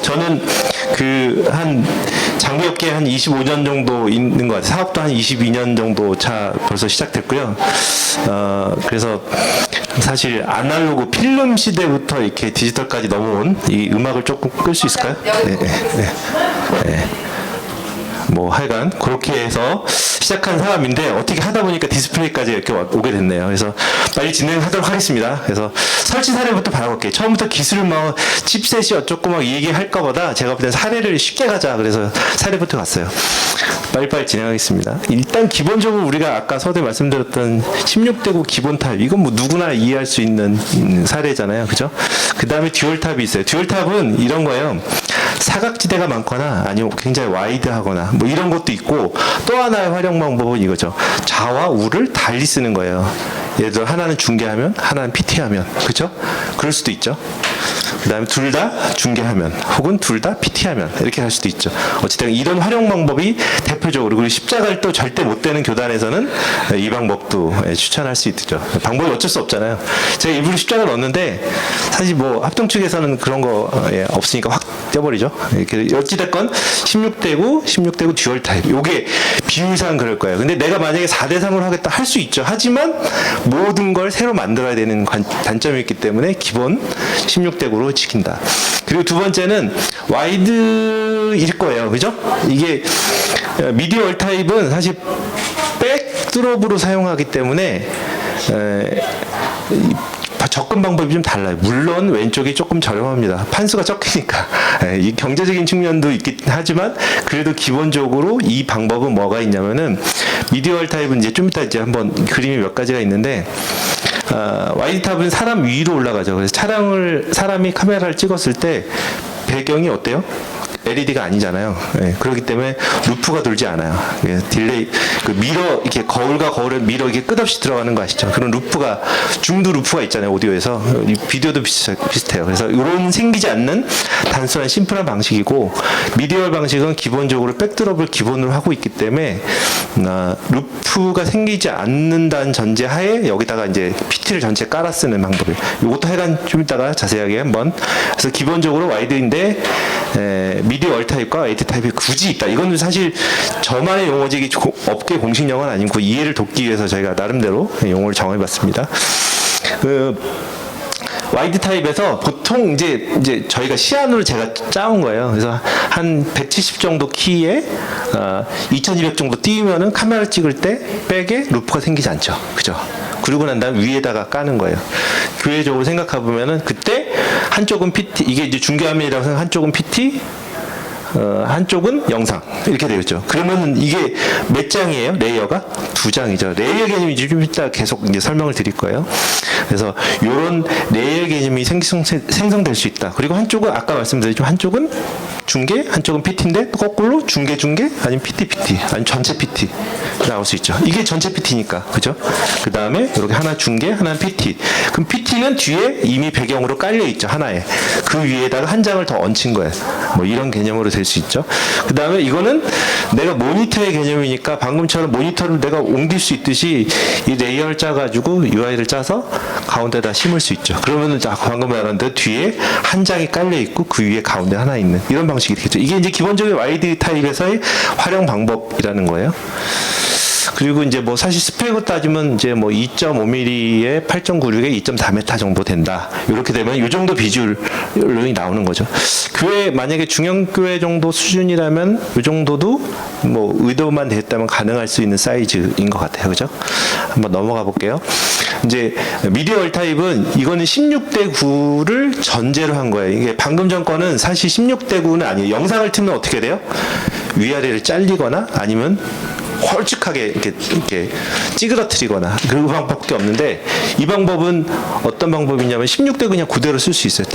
저는 한 장비업계에 한 25년 정도 있는 것 같아요. 사업도 한 22년 정도 차 벌써 시작됐고요. 그래서 사실 아날로그 필름 시대부터 이렇게 디지털까지 넘어온 이 음악을 조금 끌 수 있을까요? 네. 뭐 하여간 그렇게 해서 시작한 사람인데 어떻게 하다 보니까 디스플레이까지 이렇게 오게 됐네요. 그래서 빨리 진행하도록 하겠습니다. 그래서 설치 사례부터 바라볼게요. 처음부터 기술 뭐 칩셋이 어쩌고 막 얘기할 거보다 제가 볼 땐 사례를 쉽게 가자. 그래서 사례부터 갔어요. 빨리빨리 진행하겠습니다. 일단 기본적으로 우리가 아까 서두에 말씀드렸던 16대구 기본 탑, 이건 뭐 누구나 이해할 수 있는 사례잖아요. 그죠? 그 다음에 듀얼 탑이 있어요. 듀얼 탑은 이런 거예요. 사각지대가 많거나 아니면 굉장히 와이드하거나 뭐 이런 것도 있고, 또 하나의 활용 방법은 이거죠. 좌와 우를 달리 쓰는 거예요. 예를 들어 하나는 중계하면 하나는 PT하면, 그렇죠? 그럴 수도 있죠. 그 다음에 둘 다 중계하면 혹은 둘 다 PT하면 이렇게 할 수도 있죠. 어쨌든 이런 활용 방법이 대표적으로, 그리고 십자가를 또 절대 못 되는 교단에서는 이 방법도 추천할 수 있죠. 방법이 어쩔 수 없잖아요. 제가 일부러 십자가를 넣었는데 사실 뭐 합동 측에서는 그런 거 없으니까 확 떼버리죠. 이렇게 어찌됐건 16대구 듀얼 타입, 요게 비율상 그럴 거예요. 근데 내가 만약에 4대3으로 하겠다 할 수 있죠. 하지만 모든 걸 새로 만들어야 되는 단점이 있기 때문에 기본 16대구로 지킨다. 그리고 두 번째는 와이드일 거예요. 그죠? 이게 미디 월 타입은 사실 백드롭으로 사용하기 때문에 접근 방법이 좀 달라요. 물론 왼쪽이 조금 저렴합니다. 판수가 적으니까. 이 경제적인 측면도 있긴 하지만 그래도 기본적으로 이 방법은 뭐가 있냐면은 미디얼 타입은 이제 좀 이따 이제 한번 그림이 몇 가지가 있는데, 와이드 탑은 사람 위로 올라가죠. 그래서 사람이 카메라를 찍었을 때 배경이 어때요? LED가 아니잖아요. 그렇기 때문에 루프가 돌지 않아요. 딜레이, 미러, 이렇게 거울과 거울에 미러 이게 끝없이 들어가는 거 아시죠? 그런 루프가, 줌도 루프가 있잖아요. 오디오에서. 비디오도 비슷해요. 그래서 이런 생기지 않는 단순한 심플한 방식이고, 미디어 방식은 기본적으로 백드롭을 기본으로 하고 있기 때문에, 루프가 생기지 않는다는 전제하에 여기다가 이제 PT를 전체 깔아 쓰는 방법이에요. 이것도 하여간 좀 이따가 자세하게 한번. 그래서 기본적으로 와이드인데, 미디어 월 타입과 웨이트 타입이 굳이 있다. 이건 사실 저만의 용어지 업계 공식 용어는 아니고 이해를 돕기 위해서 저희가 나름대로 용어를 정해봤습니다. 와이드 타입에서 보통 이제 저희가 시안으로 제가 짜온 거예요. 그래서 한 170 정도 키에 2200 정도 띄우면은 카메라 찍을 때 백에 루프가 생기지 않죠. 그죠? 그러고 난 다음 위에다가 까는 거예요. 교회적으로 생각해 보면은 그때 한쪽은 PT, 이게 이제 중계화면이라고 생각, 한쪽은 PT, 한쪽은 영상 이렇게 되겠죠. 그러면 이게 몇 장이에요? 레이어가 2장이죠. 레이어 개념이 좀 이따 계속 이제 설명을 드릴 거예요. 그래서 이런 레이어 개념이 생성될 수 있다. 그리고 한쪽은 아까 말씀드렸지만 한쪽은 중계, 한쪽은 PT인데 거꾸로 중계 아니면 PT 아니면 전체 PT 나올 수 있죠. 이게 전체 PT니까, 그죠? 그 다음에 이렇게 하나 중계, 하나 PT. 그럼 PT는 뒤에 이미 배경으로 깔려 있죠, 하나에. 그 위에다가 한 장을 더 얹힌 거예요. 뭐 이런 개념으로 될 수 있죠. 그 다음에 이거는 내가 모니터의 개념이니까 방금처럼 모니터를 내가 옮길 수 있듯이 이 레이어를 짜가지고 UI를 짜서 가운데다 심을 수 있죠. 그러면은 방금 말한 대로 뒤에 한 장이 깔려 있고 그 위에 가운데 하나 있는 이런 방식이 되겠죠. 이게 이제 기본적인 와이드 타입에서의 활용 방법이라는 거예요. 그리고 이제 뭐 사실 스펙으로 따지면 이제 뭐 2.5mm에 8.96에 2.4m 정도 된다. 이렇게 되면 이 정도 비주얼이 나오는 거죠. 교회, 만약에 중형교회 정도 수준이라면 이 정도도 뭐 의도만 됐다면 가능할 수 있는 사이즈인 것 같아요. 그죠? 한번 넘어가 볼게요. 이제 미디어 타입은 이거는 16대9를 전제로 한 거예요. 이게 방금 전 거는 사실 16대9는 아니에요. 영상을 틀면 어떻게 돼요? 위아래를 잘리거나 아니면 홀쭉하게 이렇게 찌그러뜨리거나 그 방법밖에 없는데, 이 방법은 어떤 방법이냐면 16대 그냥 그대로 쓸 수 있어요.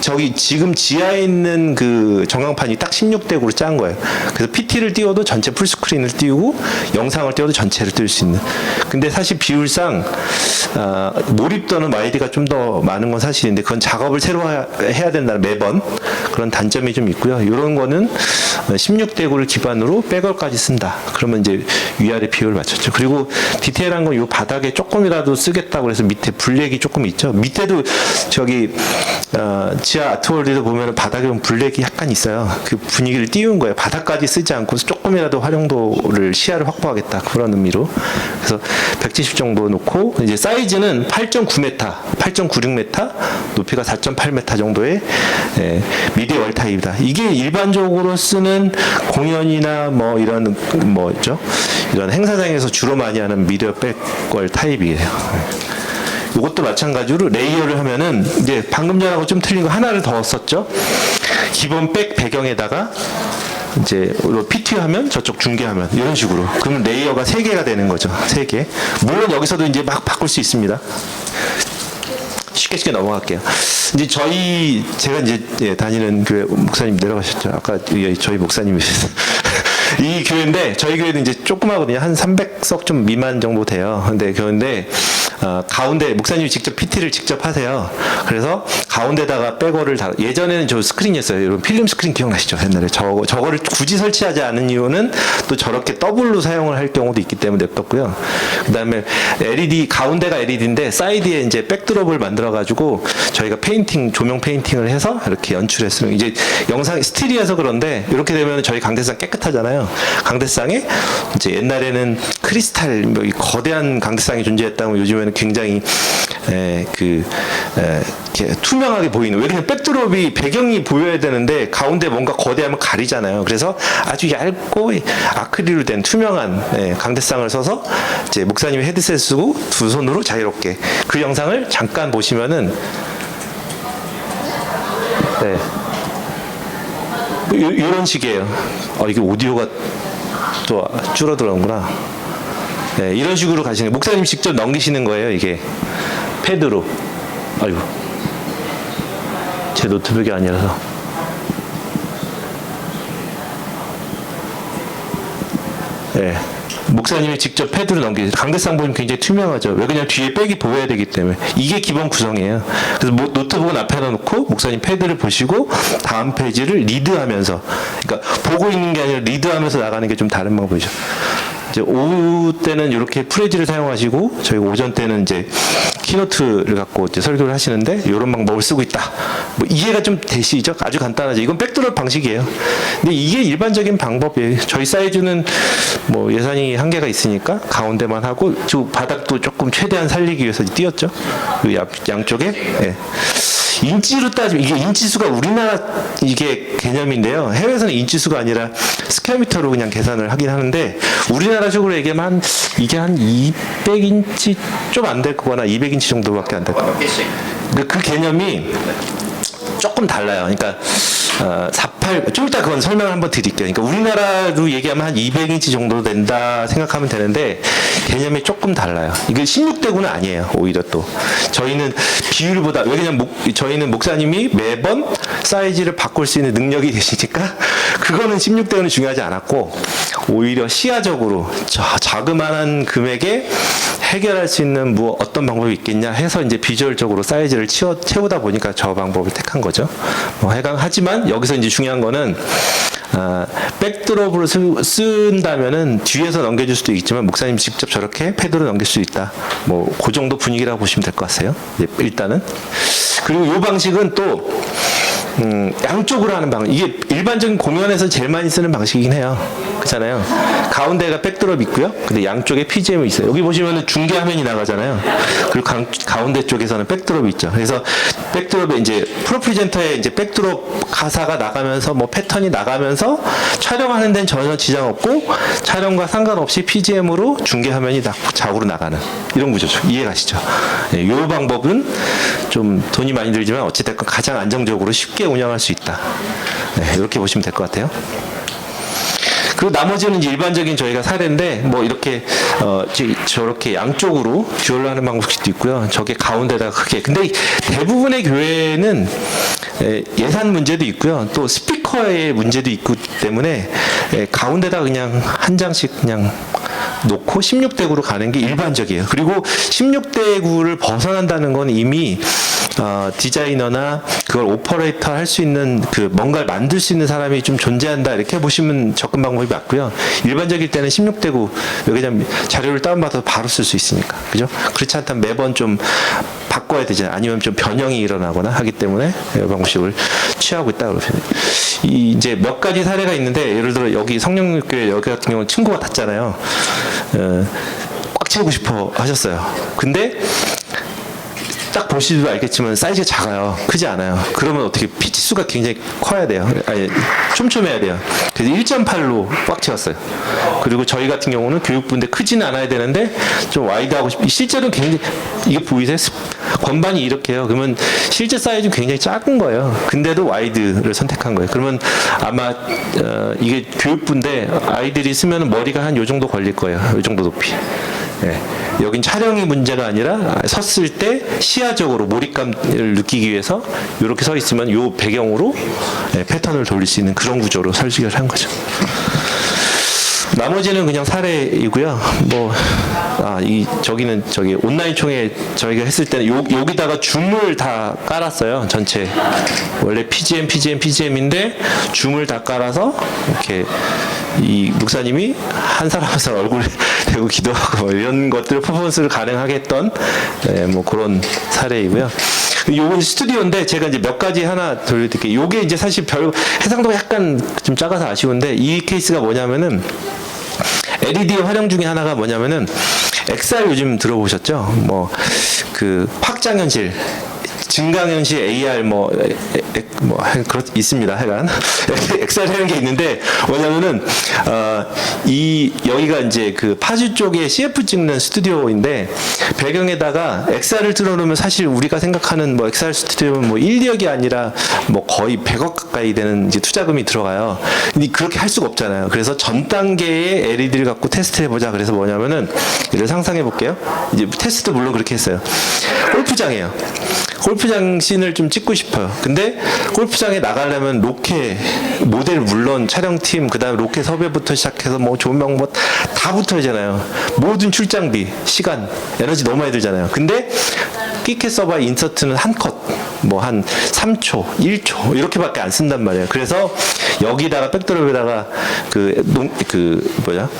저기 지금 지하에 있는 그 전광판이 딱 16대구로 짠 거예요. 그래서 PT를 띄워도 전체 풀스크린을 띄우고 영상을 띄워도 전체를 띄울 수 있는. 근데 사실 비율상 몰입도는 와이드가 좀 더 많은 건 사실인데 그건 작업을 새로 해야 된다는 매번 그런 단점이 좀 있고요. 이런 거는 16대 9를 기반으로 백얼까지 쓴다. 그러면 이제 위아래 비율을 맞췄죠. 그리고 디테일한 건 이 바닥에 조금이라도 쓰겠다고 해서 밑에 블랙이 조금 있죠. 밑에도 저기 지하 아트월드도 보면 바닥에 보면 블랙이 약간 있어요. 그 분위기를 띄운 거예요. 바닥까지 쓰지 않고 조금이라도 활용도를 시야를 확보하겠다 그런 의미로. 그래서 170 정도 놓고 이제 사이즈는 8.9m, 8.96m, 높이가 4.8m 정도의 미디 월타입이다. 이게 일반적으로 쓰는 공연이나 뭐 이런 뭐죠? 이런 행사장에서 주로 많이 하는 미디어 백월 타입이에요. 이것도 마찬가지로 레이어를 하면은 이제 방금 전하고 좀 틀린 거 하나를 더 썼죠. 기본 백 배경에다가 이제 PT 하면 저쪽 중계하면 이런 식으로 그러면 레이어가 3개가 되는 거죠. 3개. 물론 여기서도 이제 막 바꿀 수 있습니다. 쉽게 넘어갈게요. 이제 제가 이제 다니는 교회 목사님 내려가셨죠. 아까 저희 목사님이셨어요. 이 교회인데 저희 교회는 이제 조그마거든요. 한 300석 좀 미만 정도 돼요. 근데 교회인데 가운데 목사님이 직접 PT를 직접 하세요. 그래서 가운데다가 백월을 예전에는 저 스크린이었어요. 여러분 필름 스크린 기억나시죠? 옛날에 저거를 굳이 설치하지 않은 이유는 또 저렇게 더블로 사용을 할 경우도 있기 때문에 냅뒀고요. 그다음에 LED 가운데가 LED인데 사이드에 이제 백드롭을 만들어 가지고 저희가 조명 페인팅을 해서 이렇게 연출했어요. 이제 영상 스틸이어서 그런데 이렇게 되면 저희 강대상 깨끗하잖아요. 강대상에 이제 옛날에는 크리스탈 거대한 강대상이 존재했다면 요즘에는 굉장히 이렇게 투명하게 보이는. 왜냐면 백드롭이 배경이 보여야 되는데 가운데 뭔가 거대하면 가리잖아요. 그래서 아주 얇고 아크릴로 된 투명한 강대상을 써서 이제 목사님이 헤드셋 쓰고 두 손으로 자유롭게 그 영상을 잠깐 보시면은 이런 식이에요. 이게 오디오가 또 줄어들었구나. 이런 식으로 가시는 목사님이 직접 넘기시는 거예요. 이게 패드로. 아이고 제 노트북이 아니라서. 목사님이 직접 패드로 넘기세요. 강대상 보면 굉장히 투명하죠. 왜 그냥 뒤에 백이 보여야 되기 때문에. 이게 기본 구성이에요. 그래서 노트북은 앞에 놓고 목사님 패드를 보시고 다음 페이지를 리드하면서, 그러니까 보고 있는 게 아니라 리드하면서 나가는 게 좀 다른 방법이죠. 이제 오후 때는 이렇게 프레지를 사용하시고 저희 오전 때는 이제 키노트를 갖고 이제 설교를 하시는데 이런 방법을 쓰고 있다. 뭐 이해가 좀 되시죠? 아주 간단하죠. 이건 백드롭 방식이에요. 근데 이게 일반적인 방법이에요. 저희 사이즈는 뭐 예산이 한계가 있으니까 가운데만 하고 저 바닥도 조금 최대한 살리기 위해서 띄었죠. 그 양쪽에. 인치로 따지면 이게 인치수가 우리나라 이게 개념인데요. 해외에서는 인치수가 아니라 스퀘어미터로 그냥 계산을 하긴 하는데 우리나라적으로 얘기하면 이게 한 200인치 좀 안 될 거거나 200인치 정도밖에 안 될 거예요. 그 개념이 조금 달라요. 그러니까 48, 좀 이따 그건 설명을 한번 드릴게요. 그러니까 우리나라로 얘기하면 한 200인치 정도 된다 생각하면 되는데 개념이 조금 달라요. 이게 16대 9는 아니에요. 오히려 또 저희는 비율보다, 왜냐면 저희는 목사님이 매번 사이즈를 바꿀 수 있는 능력이 되시니까 그거는 16대 9는 중요하지 않았고 오히려 시야적으로 자그마한 금액에 해결할 수 있는 뭐 어떤 방법이 있겠냐 해서 이제 비주얼적으로 사이즈를 채우다 보니까 저 방법을 택한 거죠. 하지만 여기서 이제 중요한 거는 백드롭으로 쓴다면은 뒤에서 넘겨줄 수도 있지만 목사님 직접 저렇게 패드로 넘길 수 있다. 뭐 그 정도 분위기라고 보시면 될 것 같아요. 일단은. 그리고 이 방식은 또 양쪽으로 하는 방식. 이게 일반적인 공연에서 제일 많이 쓰는 방식이긴 해요. 그렇잖아요. 가운데가 백드롭 있고요. 근데 양쪽에 PGM이 있어요. 여기 보시면은 중계 화면이 나가잖아요. 그리고 가운데 쪽에서는 백드롭이 있죠. 그래서 백드롭에 이제 프로프리젠터에 이제 백드롭 가사가 나가면서 뭐 패턴이 나가면서 촬영하는 데는 전혀 지장 없고 촬영과 상관없이 PGM으로 중계 화면이 좌우로 나가는 이런 구조죠. 이해 가시죠? 이 방법은 좀 돈이 많이 들지만 어찌됐건 가장 안정적으로 쉽게 운영할 수 있다. 이렇게 보시면 될 것 같아요. 그리고 나머지는 이제 일반적인 저희가 사례인데 뭐 이렇게 저렇게 양쪽으로 듀얼로 하는 방식도 있고요. 저게 가운데다가 크게. 근데 대부분의 교회는 예산 문제도 있고요. 또 스피커의 문제도 있기 때문에 가운데다 그냥 한 장씩 그냥 놓고 16대 9로 가는 게 일반적이에요. 그리고 16대 9를 벗어난다는 건 이미 디자이너나 그걸 오퍼레이터 할 수 있는 그 뭔가를 만들 수 있는 사람이 좀 존재한다 이렇게 보시면 접근 방법이 맞고요. 일반적일 때는 16대고 왜냐면 자료를 다운받아서 바로 쓸 수 있으니까 그죠? 그렇지 않다면 매번 좀 바꿔야 되잖아요. 아니면 좀 변형이 일어나거나 하기 때문에 이 방식을 취하고 있다 그러거든요. 이 이제 몇 가지 사례가 있는데 예를 들어 여기 성령교회 여기 같은 경우는 친구가 탔잖아요. 꽉 채우고 싶어 하셨어요. 근데 딱 보시도 알겠지만 사이즈가 작아요. 크지 않아요. 그러면 어떻게 피치 수가 굉장히 커야 돼요. 아니, 촘촘해야 돼요. 그래서 1.8로 꽉 채웠어요. 그리고 저희 같은 경우는 교육부인데 크지는 않아야 되는데 좀 와이드하고 실제로는 굉장히 이게 보이세요? 건반이 이렇게요. 그러면 실제 사이즈는 굉장히 작은 거예요. 근데도 와이드를 선택한 거예요. 그러면 아마 이게 교육부인데 아이들이 쓰면 머리가 한 요 정도 걸릴 거예요. 요 정도 높이. 예. 여긴 촬영이 문제가 아니라 섰을 때 시야적으로 몰입감을 느끼기 위해서 이렇게 서 있으면 이 배경으로 패턴을 돌릴 수 있는 그런 구조로 설계를 한 거죠. 나머지는 그냥 사례이고요. 저기는 저기 온라인 총회 저희가 했을 때는 여기다가 줌을 다 깔았어요. 전체 원래 PGM인데 줌을 다 깔아서 이렇게 이 목사님이 한 사람 한 사람 얼굴에 대고 기도하고 이런 것들을 퍼포먼스를 가능하게 했던 뭐 그런 사례이고요. 요건 스튜디오인데 제가 이제 몇 가지 하나 돌려드릴게요. 요게 이제 사실 별 해상도가 약간 좀 작아서 아쉬운데 이 케이스가 뭐냐면은 LED의 활용 중에 하나가 뭐냐면은 XR 요즘 들어보셨죠? 뭐 그 확장현실 증강현실 AR 있습니다. 하여간 XR 하는 게 있는데 뭐냐면은 여기가 이제 그 파주 쪽에 CF 찍는 스튜디오인데 배경에다가 XR을 틀어놓으면 사실 우리가 생각하는 뭐 XR 스튜디오는 뭐 1, 2억이 아니라 뭐 거의 100억 가까이 되는 이제 투자금이 들어가요. 근데 그렇게 할 수가 없잖아요. 그래서 전 단계의 LED를 갖고 테스트해 보자. 그래서 뭐냐면은 이를 상상해 볼게요. 이제 테스트도 물론 그렇게 했어요. 골프장이에요. 골프장 씬을 좀 찍고 싶어요. 근데 골프장에 나가려면 로케 모델 물론 촬영팀 그다음에 로케 섭외부터 시작해서 뭐 조명 뭐 다 붙어야잖아요. 모든 출장비, 시간, 에너지 너무 많이 들잖아요. 근데 끼케 서버 인서트는 한 컷, 뭐 한 3초, 1초 이렇게밖에 안 쓴단 말이에요. 그래서 여기다가 백드롭에다가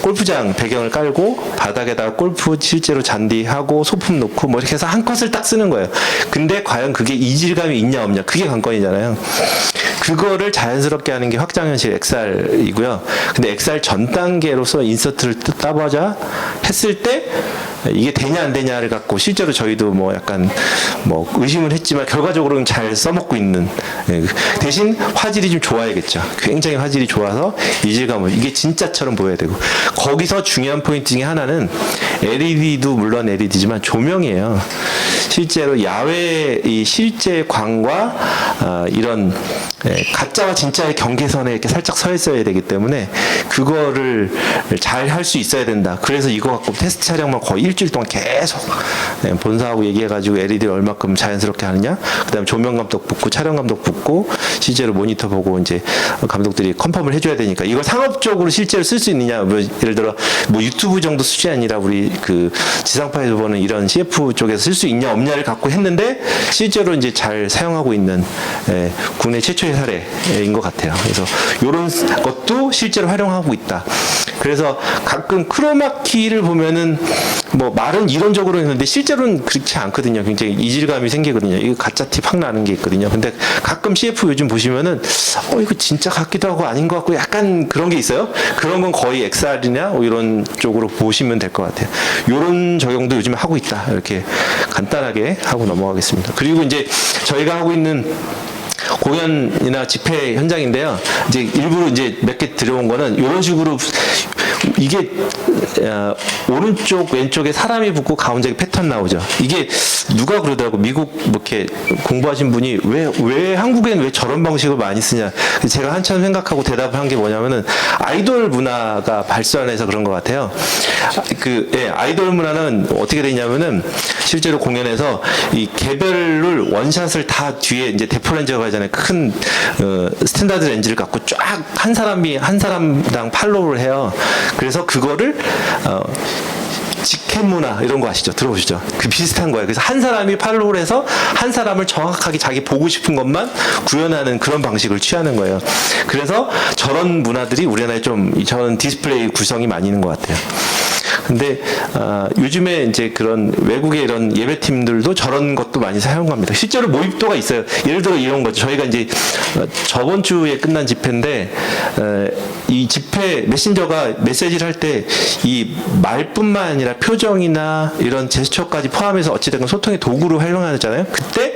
골프장 배경을 깔고 바닥에다가 골프 실제로 잔디하고 소품 놓고 뭐 이렇게 해서 한 컷을 딱 쓰는 거예요. 근데 과연 그게 이질감이 있냐 없냐 그게 관건이잖아요. 그거를 자연스럽게 하는 게 확장현실 XR이고요. 근데 XR 전 단계로서 인서트를 따보자 했을 때 이게 되냐 안 되냐를 갖고 실제로 저희도 뭐 약간 뭐 의심을 했지만 결과적으로는 잘 써먹고 있는 대신 화질이 좀 좋아야겠죠. 굉장히 화질이 좋아서 이질감을 이게 진짜처럼 보여야 되고 거기서 중요한 포인트 중에 하나는 LED도 물론 LED지만 조명이에요. 실제로 야외 이 실제 광과 이런 가짜와 진짜의 경계선에 이렇게 살짝 서 있어야 되기 때문에 그거를 잘 할 수 있어야 된다. 그래서 이거 갖고 테스트 촬영만 거의 일주일 동안 계속 본사하고 얘기해가지고 LED를 얼마큼 자연스럽게 하느냐. 그다음에 조명 감독 붙고 촬영 감독 붙고 실제로 모니터 보고 이제 감독들이 컨펌을 해줘야 되니까 이걸 상업적으로 실제로 쓸 수 있느냐. 뭐 예를 들어 뭐 유튜브 정도 수준이 아니라 우리 그 지상파에서 보는 이런 CF 쪽에서 쓸 수 있냐 없냐를 갖고 했는데 실제로 이제 잘 사용하고 있는 국내 최초의 사례인 것 같아요. 그래서 이런 것도 실제로 활용하고 있다. 그래서 가끔 크로마키를 보면은 뭐 말은 이론적으로 했는데 실제로는 그렇지 않거든요. 굉장히 이질감이 생기거든요. 이거 가짜 티 확 나는 게 있거든요. 근데 가끔 CF 요즘 보시면은 이거 진짜 같기도 하고 아닌 것 같고 약간 그런 게 있어요. 그런 건 거의 XR이냐 이런 쪽으로 보시면 될 것 같아요. 이런 적용도 요즘 하고 있다. 이렇게 간단하게 하고 넘어가겠습니다. 그리고 이제 저희가 하고 있는 공연이나 집회 현장인데요. 이제 일부러 이제 몇 개 들어온 거는 이런 식으로 이게 오른쪽 왼쪽에 사람이 붙고 가운데 패턴 나오죠. 이게 누가 그러더라고. 미국 뭐 이렇게 공부하신 분이 왜 한국엔 왜 저런 방식을 많이 쓰냐. 제가 한참 생각하고 대답을 한 게 뭐냐면은 아이돌 문화가 발전해서 그런 것 같아요. 아이돌 문화는 어떻게 되냐면은 실제로 공연에서 이 개별을 원샷을 다 뒤에 이제 데포렌즈라고 하잖아요. 큰 스탠다드 렌즈를 갖고 쫙 한 사람당 팔로우를 해요. 그래서 그거를 직캠 문화 이런 거 아시죠? 들어보시죠? 그 비슷한 거예요. 그래서 한 사람이 팔로우를 해서 한 사람을 정확하게 자기 보고 싶은 것만 구현하는 그런 방식을 취하는 거예요. 그래서 저런 문화들이 우리나라에 좀 저런 디스플레이 구성이 많이 있는 것 같아요. 근데 요즘에 이제 그런 외국의 이런 예배팀들도 저런 것도 많이 사용합니다. 실제로 모입도가 있어요. 예를 들어 이런 거죠. 저희가 이제 저번 주에 끝난 집회인데 이 집회 메신저가 메시지를 할 때 이 말뿐만 아니라 표정이나 이런 제스처까지 포함해서 어찌됐건 소통의 도구로 활용하잖아요. 그때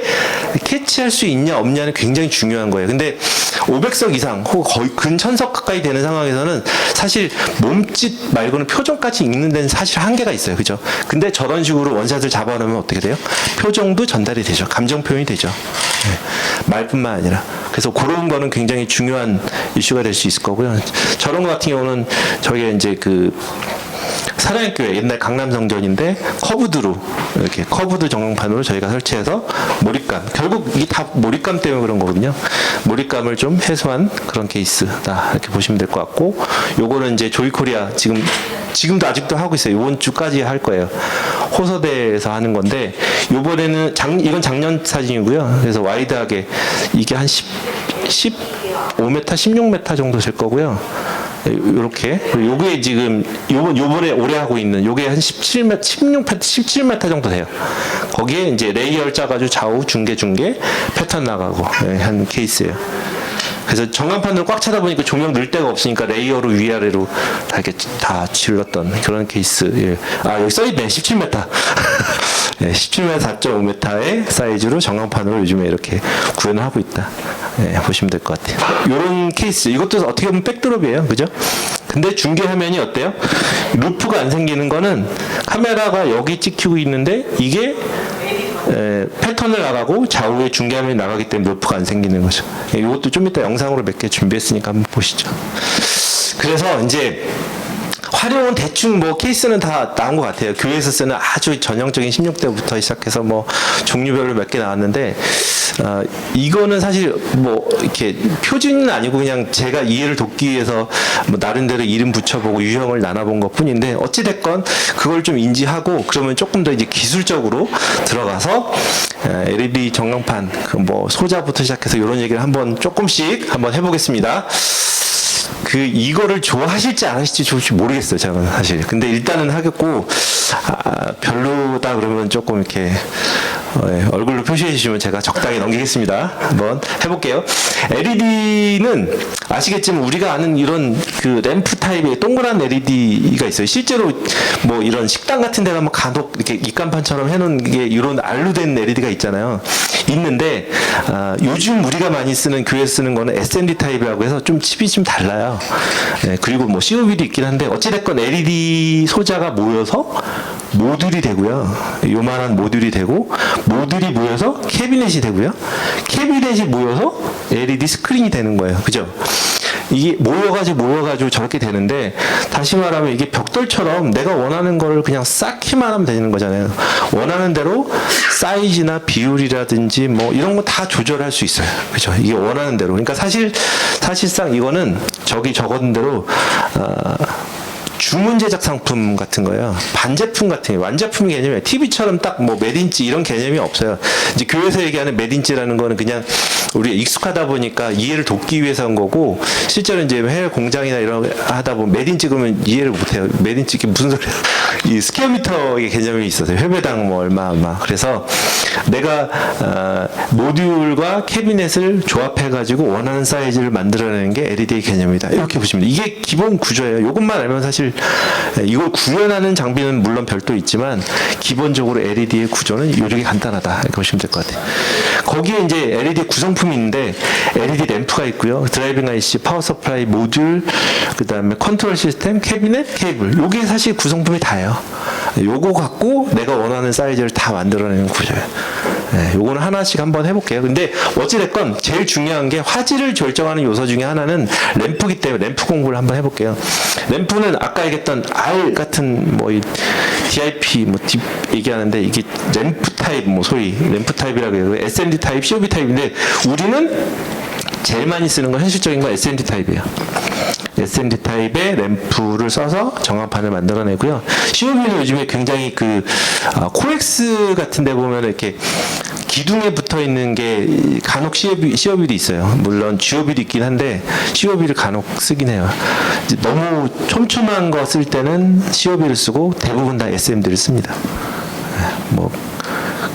캐치할 수 있냐 없냐는 굉장히 중요한 거예요. 근데 500석 이상 혹은 거의 근 1000석 가까이 되는 상황에서는 사실 몸짓 말고는 표정까지 읽는 데는 사실 한계가 있어요. 그죠? 근데 저런 식으로 원샷을 잡아놓으면 어떻게 돼요? 표정도 전달이 되죠. 감정 표현이 되죠. 네. 말뿐만 아니라. 그래서 그런 거는 굉장히 중요한 이슈가 될 수 있을 거고요. 저런 거 같은 경우는 저희가 이제 그 사랑의 교회 옛날 강남성전인데 커브드로 이렇게 커브드 전광판으로 저희가 설치해서 몰입감, 결국 이게 다 몰입감 때문에 그런 거거든요. 몰입감을 좀 해소한 그런 케이스다 이렇게 보시면 될 것 같고, 요거는 이제 조이코리아 지금도 아직도 하고 있어요. 이번 주까지 할 거예요. 호서대에서 하는 건데, 요번에는 이건 작년 사진이고요. 그래서 와이드하게 이게 한 15m, 16m 정도 될 거고요. 요렇게. 요게 지금 요번에 올해 하고 있는 요게 한 17m, 16m, 17m 정도 돼요. 거기에 이제 레이어를 짜가지고 좌우 중계 패턴 나가고 한 케이스예요. 그래서 전광판으로 꽉 차다 보니까 조명 넣을 데가 없으니까 레이어로 위아래로 다 이렇게 다 질렀던 그런 케이스. 예. 아, 여기 써있네. 17m. 네, 17m, 4.5m의 사이즈로 전광판으로 요즘에 이렇게 구현을 하고 있다. 네, 보시면 될 것 같아요. 이런 케이스. 이것도 어떻게 보면 백드롭이에요. 그죠? 근데 중계 화면이 어때요? 루프가 안 생기는 거는 카메라가 여기 찍히고 있는데 이게 패턴을 나가고 좌우에 중계화면이 나가기 때문에 루프가 안 생기는 거죠. 이것도 좀 이따 영상으로 몇 개 준비했으니까 한번 보시죠. 그래서 이제 활용은 대충 뭐 케이스는 다 나온 것 같아요. 교회에서 쓰는 아주 전형적인 16대부터 시작해서 뭐 종류별로 몇 개 나왔는데, 이거는 사실 뭐 이렇게 표준은 아니고 그냥 제가 이해를 돕기 위해서 뭐 나름대로 이름 붙여보고 유형을 나눠본 것 뿐인데, 어찌됐건 그걸 좀 인지하고 그러면 조금 더 이제 기술적으로 들어가서 LED 전광판 그 뭐 소자부터 시작해서 이런 얘기를 한번 조금씩 한번 해보겠습니다. 이거를 좋아하실지 안 하실지 좋을지 모르겠어요, 저는 사실. 근데 일단은 하겠고, 별로다 그러면 조금 이렇게, 얼굴로 표시해 주시면 제가 적당히 넘기겠습니다. 한번 해볼게요. LED는 아시겠지만 우리가 아는 이런 그 램프 타입의 동그란 LED가 있어요. 실제로 뭐 이런 식당 같은 데 가면 간혹 이렇게 입간판처럼 해놓은 게 이런 알루된 LED가 있잖아요. 있는데, 요즘 우리가 많이 쓰는, 교회에서 쓰는 거는 SND 타입이라고 해서 좀 칩이 좀 달라요. 네, 그리고 뭐 COB도 있긴 한데, 어찌됐건 LED 소자가 모여서 모듈이 되고요. 요만한 모듈이 되고, 모듈이 모여서 캐비넷이 되고요. 캐비넷이 모여서 LED 스크린이 되는 거예요. 그죠? 이게 모여가지고 저렇게 되는데, 다시 말하면 이게 벽돌처럼 내가 원하는 걸 그냥 쌓기만 하면 되는 거잖아요. 원하는 대로 사이즈나 비율이라든지 뭐 이런 거 다 조절할 수 있어요. 그죠? 이게 원하는 대로. 그러니까 사실상 이거는 저기 적은 대로, 주문 제작 상품 같은 거예요. 반제품 같은 게 완제품 개념이에요. TV처럼 딱 뭐 몇인치 이런 개념이 없어요. 이제 교회에서 얘기하는 몇인치라는 거는 그냥 우리가 익숙하다 보니까 이해를 돕기 위해서 한 거고, 실제로 이제 해외 공장이나 이런 거 하다 보면 몇인치 그러면 이해를 못 해요. 몇인치 이게 무슨 소리야? 이 스퀘어미터의 개념이 있어서요. 회배당 뭐 얼마. 그래서 내가 모듈과 캐비넷을 조합해 가지고 원하는 사이즈를 만들어내는 게 LED의 개념이다. 이렇게 보시면 돼요. 이게 기본 구조예요. 이것만 알면 사실 이걸 구현하는 장비는 물론 별도 있지만 기본적으로 LED의 구조는 이렇게 간단하다. 이렇게 보시면 될 것 같아요. 거기에 이제 LED 구성품이 있는데, LED 램프가 있고요. 드라이빙 IC, 파워 서플라이, 모듈, 그 다음에 컨트롤 시스템, 캐비넷, 케이블. 요게 사실 구성품이 다예요. 요거 갖고 내가 원하는 사이즈를 다 만들어내는 구조예요. 네, 요거는 하나씩 한번 해볼게요. 근데 어찌됐건 제일 중요한 게 화질을 결정하는 요소 중에 하나는 램프기 때문에 램프 공부를 한번 해볼게요. 램프는 아까 얘기했던 R 같은 뭐 이 DIP 뭐 딥 얘기하는데, 이게 램프 타입 뭐 소위 램프 타입이라고 해요. SND 타입, COB 타입인데 우리는 제일 많이 쓰는 건 현실적인 건 SND 타입이에요. SMD 타입의 램프를 써서 전광판을 만들어내고요. COB는 요즘에 굉장히 코엑스 같은 데 보면 이렇게 기둥에 붙어 있는 게 간혹 COB도 있어요. 물론 GOB도 있긴 한데 COB를 간혹 쓰긴 해요. 이제 너무 촘촘한 거 쓸 때는 COB를 쓰고 대부분 다 SMD를 씁니다. 뭐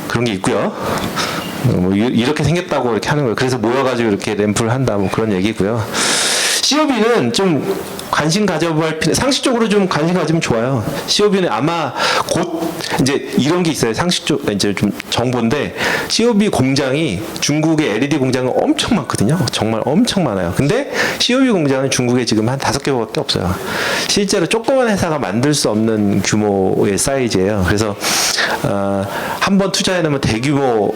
그런 게 있고요. 뭐 이렇게 생겼다고 이렇게 하는 거예요. 그래서 모여가지고 이렇게 램프를 한다 뭐 그런 얘기고요. COB는 좀 관심 가져볼 필요, 상식적으로 좀 관심 가지면 좋아요. COB는 아마 곧 이제 이런 게 있어요. 상식적 이제 좀 정보인데 COB 공장이 중국의 LED 공장은 엄청 많거든요. 정말 엄청 많아요. 근데 COB 공장은 중국에 지금 한 5개밖에 없어요. 실제로 조그만 회사가 만들 수 없는 규모의 사이즈예요. 그래서 한번 투자해 놓으면 대규모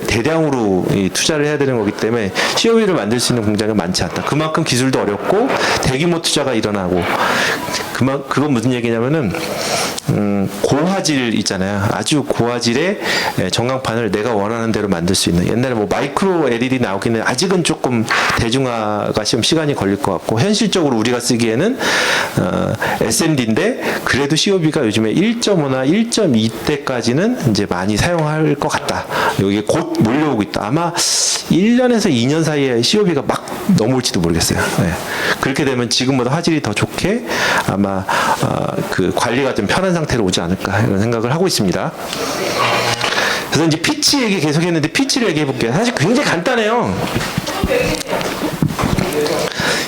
대량으로 투자를 해야 되는 거기 때문에 COB를 만들 수 있는 공장이 많지 않다. 그만큼 기술도 어렵고 대규모 투자가 일어나고 그건 무슨 얘기냐면은 고화질 있잖아요. 아주 고화질의 전광판을 내가 원하는 대로 만들 수 있는, 옛날에 뭐 마이크로 LED 나오기는 아직은 조금 대중화가 좀 시간이 걸릴 것 같고 현실적으로 우리가 쓰기에는 SMD인데 그래도 COB가 요즘에 1.5나 1.2대까지는 이제 많이 사용할 것 같다. 여기 곧 몰려오고 있다. 아마 1년에서 2년 사이에 COB가 막 넘어올지도 모르겠어요. 네. 그렇게 되면 지금보다 화질이 더 좋게 아마 그 관리가 좀 편한 상태로 오지 않을까 이런 생각을 하고 있습니다. 그래서 이제 피치 얘기 계속했는데 피치를 얘기해 볼게요. 사실 굉장히 간단해요.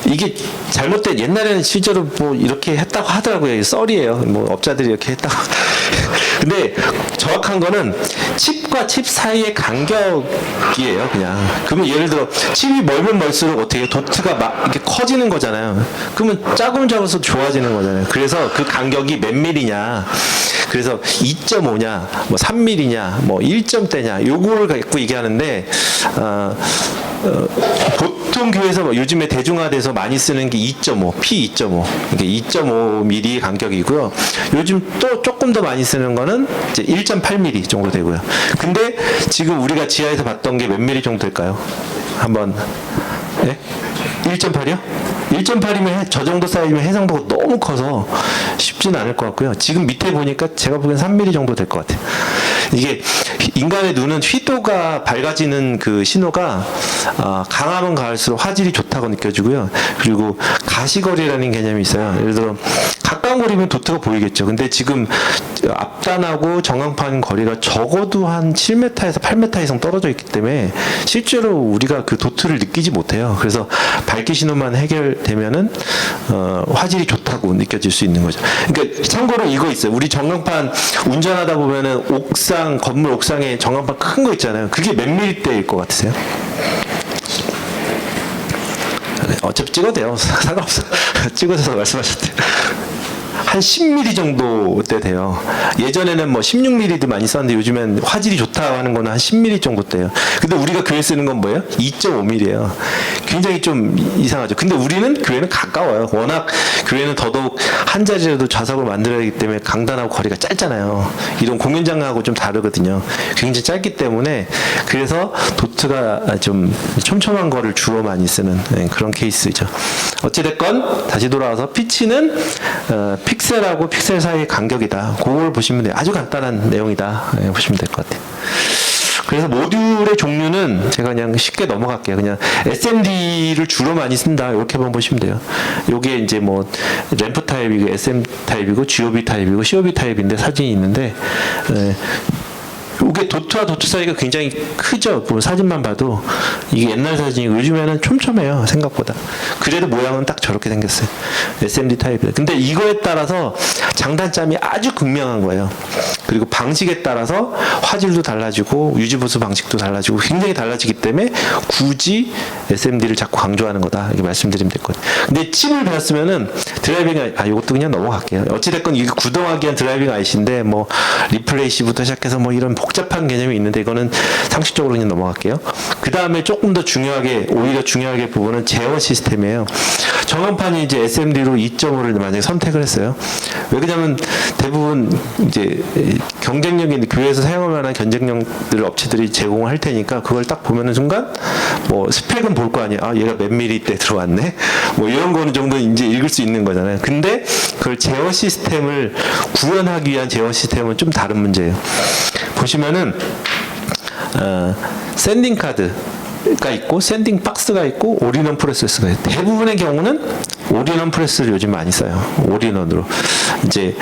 이게 잘못된, 옛날에는 실제로 뭐 이렇게 했다고 하더라고요. 썰이에요. 뭐 업자들이 이렇게 했다고. 근데 정확한 거는 칩과 칩 사이의 간격이에요, 그냥. 그러면 예를 들어 칩이 멀면 멀수록 어떻게 도트가 막 이렇게 커지는 거잖아요. 그러면 작으면 작을수록 좋아지는 거잖아요. 그래서 그 간격이 몇 밀리냐. 그래서 2.5냐, 뭐 3mm냐, 뭐 1점대냐, 요거를 갖고 얘기하는데, 보통 교회에서 뭐 요즘에 대중화돼서 많이 쓰는 게 2.5, P2.5, 이게 2.5mm 간격이고요. 요즘 또 조금 더 많이 쓰는 거는 이제 1.8mm 정도 되고요. 근데 지금 우리가 지하에서 봤던 게 몇 mm 정도 될까요? 한번, 네? 1.8이요? 1.8이면 저 정도 사이즈면 해상도가 너무 커서 쉽지는 않을 것 같고요. 지금 밑에 보니까 제가 보기엔 3mm 정도 될 것 같아요. 이게 인간의 눈은 휘도가 밝아지는 그 신호가 강하면 가할수록 화질이 좋다고 느껴지고요. 그리고 가시거리라는 개념이 있어요. 예를 들어 가까운 거리면 도트가 보이겠죠. 근데 지금 앞단하고 전광판 거리가 적어도 한 7m에서 8m 이상 떨어져 있기 때문에 실제로 우리가 그 도트를 느끼지 못해요. 그래서 밝기 신호만 해결되면은 화질이 좋다고 느껴질 수 있는 거죠. 그러니까 참고로 이거 있어요. 우리 전광판 운전하다 보면은 건물 옥상에 전광판 큰 거 있잖아요. 그게 몇 밀리대일 것 같으세요? 어차피 찍어도 돼요. 상관없어. 찍어서 말씀하셨대요. 한 10mm 정도 때 돼요. 예전에는 뭐 16mm도 많이 썼는데 요즘엔 화질이 좋다 하는 거는 한 10mm 정도 돼요. 근데 우리가 교회 쓰는 건 뭐예요? 2.5mm예요. 굉장히 좀 이상하죠. 근데 우리는 교회는 가까워요. 워낙 교회는 더더욱 한 자리라도 좌석을 만들어야 하기 때문에 강단하고 거리가 짧잖아요. 이런 공연장하고 좀 다르거든요. 굉장히 짧기 때문에 그래서 도트가 좀 촘촘한 거를 주로 많이 쓰는 그런 케이스죠. 어찌됐건 다시 돌아와서 피치는 픽셀하고 픽셀 사이의 간격이다. 그걸 보시면 돼요. 아주 간단한 내용이다. 보시면 될 것 같아요. 그래서 모듈의 종류는 제가 그냥 쉽게 넘어갈게요. 그냥 SMD를 주로 많이 쓴다. 이렇게 한번 보시면 돼요. 요게 이제 뭐 램프 타입이고 SM 타입이고 GOB 타입이고 COB 타입인데 사진이 있는데 이게 도트와 도트 사이가 굉장히 크죠. 사진만 봐도 이게 옛날 사진이고 요즘에는 촘촘해요. 생각보다. 그래도 모양은 딱 저렇게 생겼어요. SMD 타입이에요. 근데 이거에 따라서 장단점이 아주 극명한 거예요. 그리고 방식에 따라서 화질도 달라지고 유지보수 방식도 달라지고 굉장히 달라지기 때문에 굳이 SMD를 자꾸 강조하는 거다. 이렇게 말씀드리면 될 것 같아요. 근데 칩을 배웠으면은 드라이빙 이것도 그냥 넘어갈게요. 어찌됐건 이게 구동하기 위한 드라이빙 IC인데 뭐 리플레이시부터 시작해서 뭐 이런 복잡한 개념이 있는데 이거는 상식적으로 그냥 넘어갈게요. 그 다음에 조금 더 중요하게, 오히려 중요하게 부분은 제어 시스템이에요. 전원판이 이제 SMD로 2.5를 만약에 선택을 했어요. 왜 그러냐면 대부분 이제 경쟁력 있는 교회에서 사용할 만한 경쟁력들 업체들이 제공을 할 테니까 그걸 딱 보면은 순간 뭐 스펙은 볼 거 아니야. 아, 얘가 몇 미리대 들어왔네. 뭐 이런 거는 정도 이제 읽을 수 있는 거잖아요. 근데 그걸 제어 시스템을 구현하기 위한 제어 시스템은 좀 다른 문제예요. 보시면은 샌딩 카드가 있고 샌딩 박스가 있고 올인원 프로세서가 있고 대부분의 경우는 올인원 프로세서를 요즘 많이 써요. 올인원으로 이제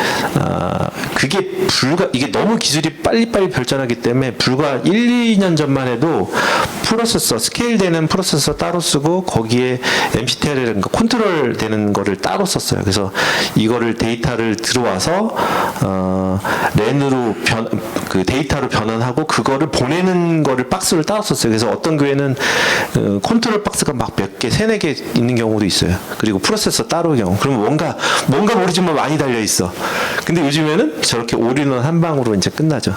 그게 이게 너무 기술이 빨리빨리 발전하기 때문에 불과 1, 2년 전만 해도 프로세서 스케일되는 프로세서 따로 쓰고 거기에 MCTL이라든가 컨트롤 되는 거를 따로 썼어요. 그래서 이거를 데이터를 들어와서 랜으로 그 데이터로 변환하고 그거를 보내는 거를 박스를 따로 썼어요. 그래서 어떤 교회는 컨트롤 박스가 막 몇 개, 세네 개 있는 경우도 있어요. 그리고 프로세서 따로 경우. 그러면 뭔가 모르지만 많이 달려 있어. 근데 요즘에는 저렇게 올인원 한 방으로 이제 끝나죠.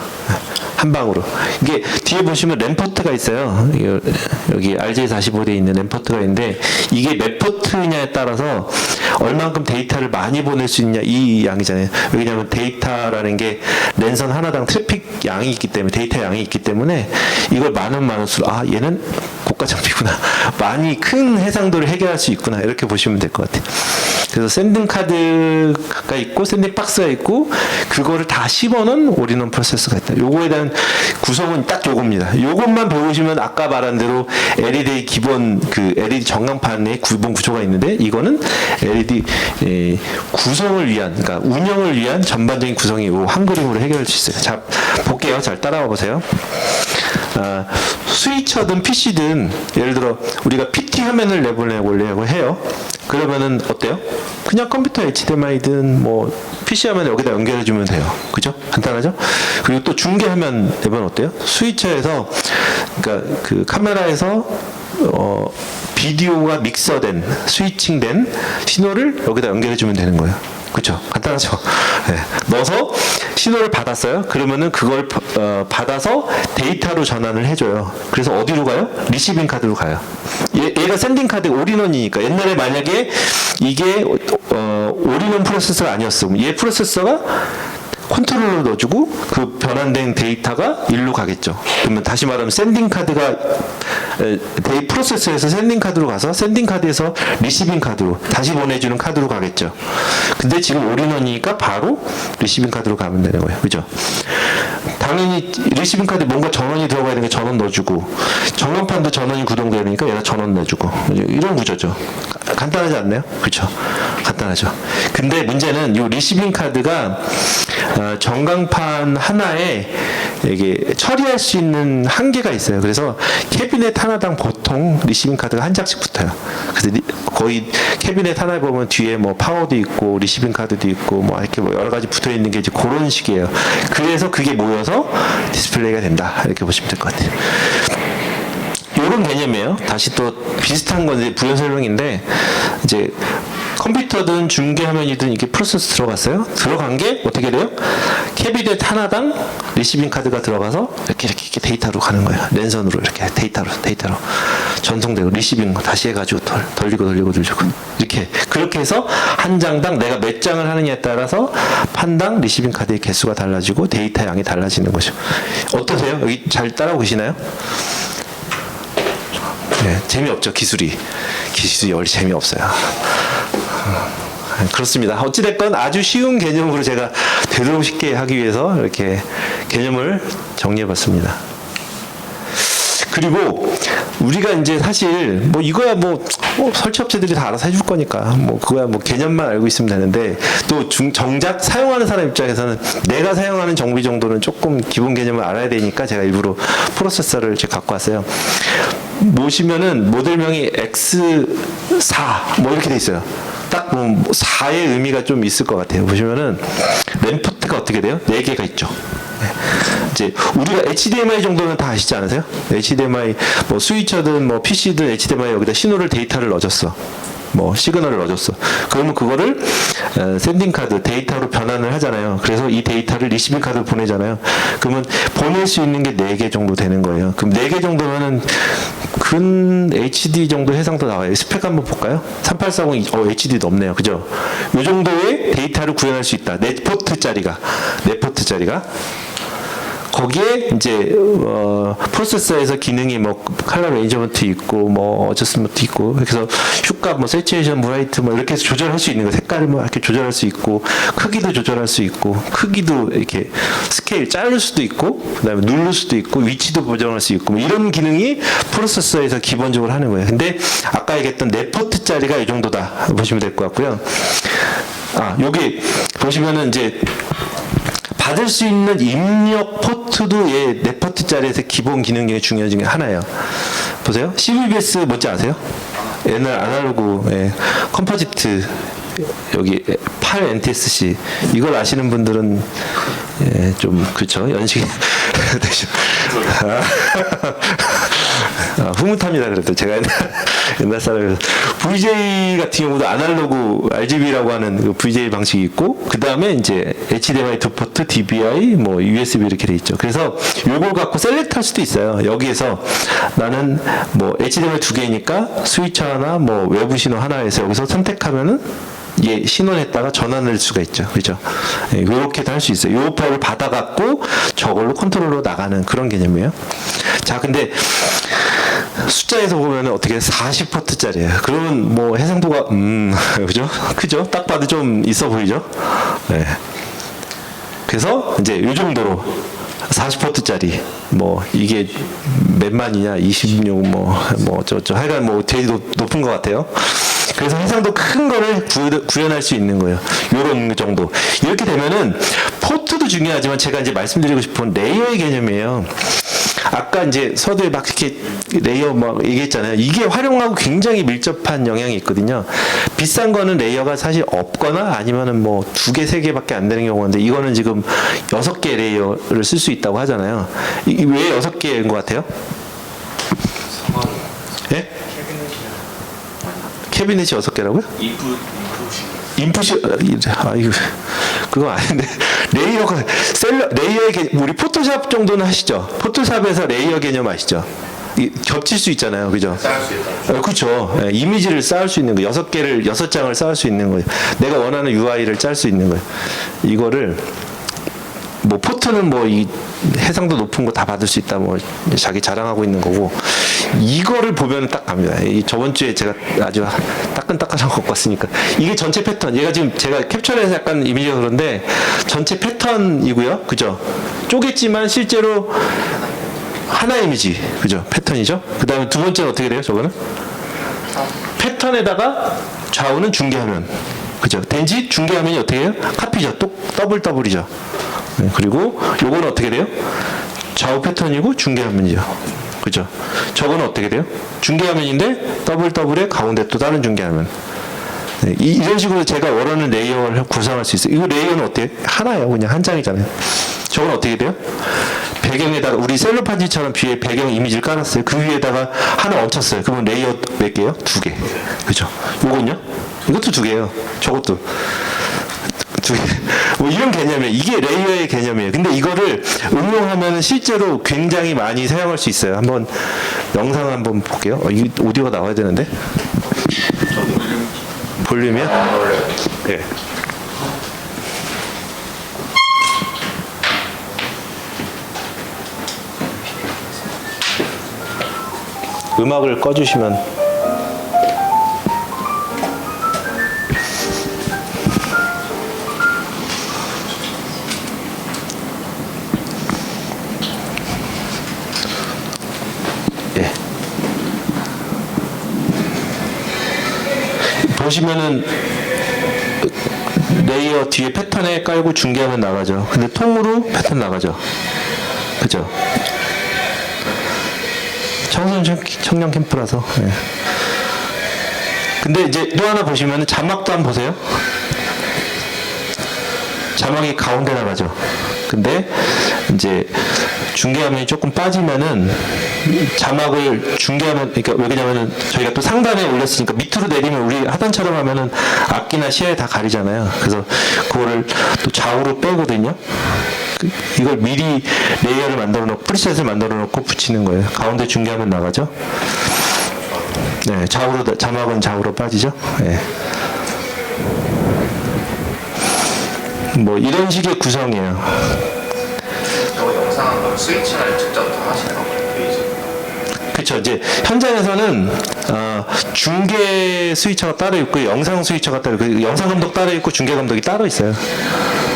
한 방으로. 이게 뒤에 보시면 램포트가 있어요. 여기 RJ45에 있는 램포트가 있는데 이게 몇 포트냐에 따라서 얼만큼 데이터를 많이 보낼 수 있냐 이 양이잖아요. 왜냐하면 데이터라는 게 랜선 하나당 트래픽 양이 있기 때문에 데이터 양이 있기 때문에 이걸 많을수록 아 얘는 고가 장비구나. 많이 큰 해상도를 해결할 수 있구나. 이렇게 보시면 될 것 같아요. 그래서 샌딩 카드가 있고 샌딩 박스가 있고 그거를 다 씹어놓은 올인원 프로세서가 있다. 요거에 대한 구성은 딱 요겁니다. 요것만 배우시면 아까 말한 대로 LED 기본 그 LED 전광판의 기본 구조가 있는데 이거는 LED 구성을 위한 그러니까 운영을 위한 전반적인 구성이 요 한 그림으로 해결할 수 있어요. 자 볼게요. 잘 따라와 보세요. 스위처든 PC든 예를 들어 우리가 PT 화면을 내보내려고 해요. 그러면은 어때요? 그냥 컴퓨터 HDMI든 뭐 PC 화면 여기다 연결해 주면 돼요. 그죠? 간단하죠? 그리고 또 중계화면 내보면 어때요? 스위처에서 그러니까 그 카메라에서 비디오가 믹서된 스위칭된 신호를 여기다 연결해 주면 되는 거예요. 그렇죠? 간단하죠? 네. 넣어서 신호를 받았어요. 그러면은 그걸 받아서 데이터로 전환을 해줘요. 그래서 어디로 가요? 리시빙 카드로 가요. 얘가 샌딩 카드 올인원이니까 옛날에 만약에 이게 올인원 프로세서가 아니었으면 얘 프로세서가 컨트롤러 넣어주고 그 변환된 데이터가 일로 가겠죠. 그러면 다시 말하면 샌딩 카드가 프로세서에서 샌딩 카드로 가서 샌딩 카드에서 리시빙 카드로 다시 보내주는 카드로 가겠죠. 근데 지금 올인원이니까 바로 리시빙 카드로 가면 되는 거예요. 그죠? 당연히 리시빙 카드에 뭔가 전원이 들어가야 되는 게 전원 넣어주고 전원판도 전원이 구동되니까 얘가 전원 넣어주고 이런 구조죠. 간단하지 않나요? 그렇죠? 간단하죠. 근데 문제는 이 리시빙 카드가 전광판 하나에 이게 처리할 수 있는 한계가 있어요. 그래서 캐비넷 하나당 보통 리시빙 카드가 한 장씩 붙어요. 그래서 거의 캐비넷 하나에 보면 뒤에 뭐 파워도 있고 리시빙 카드도 있고 뭐 이렇게 뭐 여러 가지 붙어 있는 게 이제 그런 식이에요. 그래서 그게 모여서 디스플레이가 된다. 이렇게 보시면 될 것 같아요. 이런 개념이에요. 다시 또 비슷한 건 이제 부연 설명인데 이제 컴퓨터든 중계화면이든 이게 프로세서 들어갔어요. 들어간 게 어떻게 돼요? 캐비넷 하나당 리시빙 카드가 들어가서 이렇게 데이터로 가는 거예요. 랜선으로 이렇게 데이터로 전송되고 리시빙 다시 해가지고 돌리고 이렇게 그렇게 해서 한 장당 내가 몇 장을 하느냐에 따라서 판당 리시빙 카드의 개수가 달라지고 데이터 양이 달라지는 거죠. 어떠세요? 여기 잘 따라오고 계시나요? 네, 재미없죠. 기술이 원래 재미없어요. 그렇습니다. 어찌됐건 아주 쉬운 개념으로 제가 되도록 쉽게 하기 위해서 이렇게 개념을 정리해봤습니다. 그리고 우리가 이제 사실 뭐 이거야 뭐 설치업체들이 다 알아서 해줄 거니까 뭐 그거야 뭐 개념만 알고 있으면 되는데 또 정작 사용하는 사람 입장에서는 내가 사용하는 정비 정도는 조금 기본 개념을 알아야 되니까 제가 일부러 프로세서를 이제 갖고 왔어요. 보시면은 모델명이 X4 뭐 이렇게 돼 있어요. 딱 뭐 4의 의미가 좀 있을 것 같아요. 보시면은 램포트가 어떻게 돼요? 4개가 있죠. 이제 우리가 HDMI 정도는 다 아시지 않으세요? HDMI 뭐 스위처든 뭐 PC든 HDMI 여기다 신호를 데이터를 넣어줬어. 뭐 시그널을 넣어줬어. 그러면 그거를 샌딩 카드 데이터로 변환을 하잖아요. 그래서 이 데이터를 리시빙 카드로 보내잖아요. 그러면 보낼 수 있는 게 4개 정도 되는 거예요. 그럼 4개 정도면은 근 HD 정도 해상도 나와요. 스펙 한번 볼까요? 3840 HD도 없네요. 그죠? 이 정도의 데이터를 구현할 수 있다. 4포트짜리가. 거기에 이제 프로세서에서 기능이 뭐 컬러 레인저먼트 있고 뭐 어저스먼트 있고 그래서 효과 뭐 세츄레이션 브라이트 뭐 이렇게 해서 조절할 수 있는 거 색깔을 뭐 이렇게 조절할 수 있고 크기도 조절할 수 있고 크기도 이렇게 스케일 자를 수도 있고 그다음에 누를 수도 있고 위치도 보정할 수 있고 뭐 이런 기능이 프로세서에서 기본적으로 하는 거예요. 근데 아까 얘기했던 4포트짜리가 이 정도다 보시면 될 것 같고요. 여기 보시면은 이제 받을 수 있는 입력 포트도 4포트짜리에서 기본 기능 중에 중요한 중에 하나예요. 보세요. CVBS 뭔지 아세요? 옛날 아날로그 컴포지트 여기 8 NTSC 이걸 아시는 분들은 좀 그렇죠. 연식이 되죠. 흐뭇합니다. 그래도 제가 옛날 사람이라서 VJ 같은 경우도 아날로그 RGB라고 하는 그 VJ 방식이 있고 그 다음에 이제 HDMI 2포트, DVI, 뭐 USB 이렇게 돼 있죠. 그래서 요걸 갖고 셀렉트할 수도 있어요. 여기에서 나는 뭐 HDMI 2개니까 스위처 하나, 뭐 외부 신호 하나에서 여기서 선택하면은 신원에다가 전환할 수가 있죠. 그죠? 요렇게도 할 수 있어요. 요 파일을 받아갖고 저걸로 컨트롤로 나가는 그런 개념이에요. 자, 근데 숫자에서 보면 어떻게 40포트짜리예요. 그러면 뭐 해상도가 그죠? 크죠? 딱 봐도 좀 있어 보이죠? 네. 그래서 이제 요 정도로 40포트짜리 뭐 이게 몇만이냐 26 뭐 어쩌고 하여간 뭐 되게 높은 것 같아요. 그래서 해상도 큰 거를 구현할 수 있는 거예요. 요런 정도. 이렇게 되면은 포트도 중요하지만 제가 이제 말씀드리고 싶은 레이어의 개념이에요. 아까 이제 서두에 막 이렇게 레이어 막 얘기했잖아요. 이게 활용하고 굉장히 밀접한 영향이 있거든요. 비싼 거는 레이어가 사실 없거나 아니면은 뭐 2개, 3개밖에 안 되는 경우인데 이거는 지금 6개 레이어를 쓸 수 있다고 하잖아요. 왜 6개인 것 같아요? 예? 캐비넷이 6개라고요? 인풋이 이거 그거 아닌데 레이어의 우리 포토샵 정도는 하시죠? 포토샵에서 레이어 개념 아시죠? 겹칠 수 있잖아요, 그죠? 쌓을 수 있다. 그렇죠. 이미지를 쌓을 수 있는 거, 6장을 쌓을 수 있는 거예요. 내가 원하는 UI를 짤 수 있는 거예요. 이거를 뭐 포트는 뭐 이 해상도 높은 거 다 받을 수 있다 뭐 자기 자랑하고 있는 거고 이거를 보면 딱 갑니다. 이 저번 주에 제가 아주 따끈따끈한 거 갖고 왔으니까 이게 전체 패턴. 얘가 지금 제가 캡처해서 약간 이미지가 그런데 전체 패턴이고요, 그죠? 쪼갰지만 실제로 하나의 이미지, 그죠? 패턴이죠. 그 다음에 두 번째는 어떻게 돼요? 저거는 패턴에다가 좌우는 중계화면, 그죠? den지 중계화면이 어떻게 해요? 카피죠. 또 더블이죠. 네, 그리고 요거는 어떻게 돼요? 좌우 패턴이고 중계화면이죠. 그죠? 저거는 어떻게 돼요? 중계화면인데 더블에 가운데 또 다른 중계화면. 네, 이런 식으로 제가 원하는 레이어를 구성할 수 있어요. 이거 레이어는 어때요? 하나예요. 그냥 한 장이잖아요. 저건 어떻게 돼요? 배경에다가 우리 셀로판지처럼 뒤에 배경 이미지를 깔았어요. 그 위에다가 하나 얹혔어요. 그러면 레이어 몇 개요? 2개. 그죠? 요건요? 이것도 2개예요. 저것도. 뭐 이런 개념이에요. 이게 레이어의 개념이에요. 근데 이거를 응용하면 실제로 굉장히 많이 사용할 수 있어요. 한번 영상 한번 볼게요. 이 오디오가 나와야 되는데. 볼륨이요? 네. 음악을 꺼주시면. 보시면은 레이어 뒤에 패턴에 깔고 중계하면 나가죠. 근데 통으로 패턴 나가죠. 그죠? 청년 캠프라서. 네. 근데 이제 또 하나 보시면은 자막도 한번 보세요. 자막이 가운데 나가죠. 근데 이제 중계화면이 조금 빠지면은 자막을 중계하면, 그러니까 왜 그러냐면은 저희가 또 상단에 올렸으니까 밑으로 내리면 우리 하단처럼 하면은 앞이나 시야에 다 가리잖아요. 그래서 그거를 또 좌우로 빼거든요. 이걸 미리 레이어를 만들어 놓고 프리셋을 만들어 놓고 붙이는 거예요. 가운데 중계하면 나가죠. 네, 자막은 좌우로 빠지죠. 네. 뭐 이런 식의 구성이에요. 영상 스위칭을 직접 다 하시는 거예요? 그렇죠. 이제 현장에서는 중계 스위처가 따로 있고 영상 스위처가 따로 있고 영상 감독 따로 있고 중계 감독이 따로 있어요.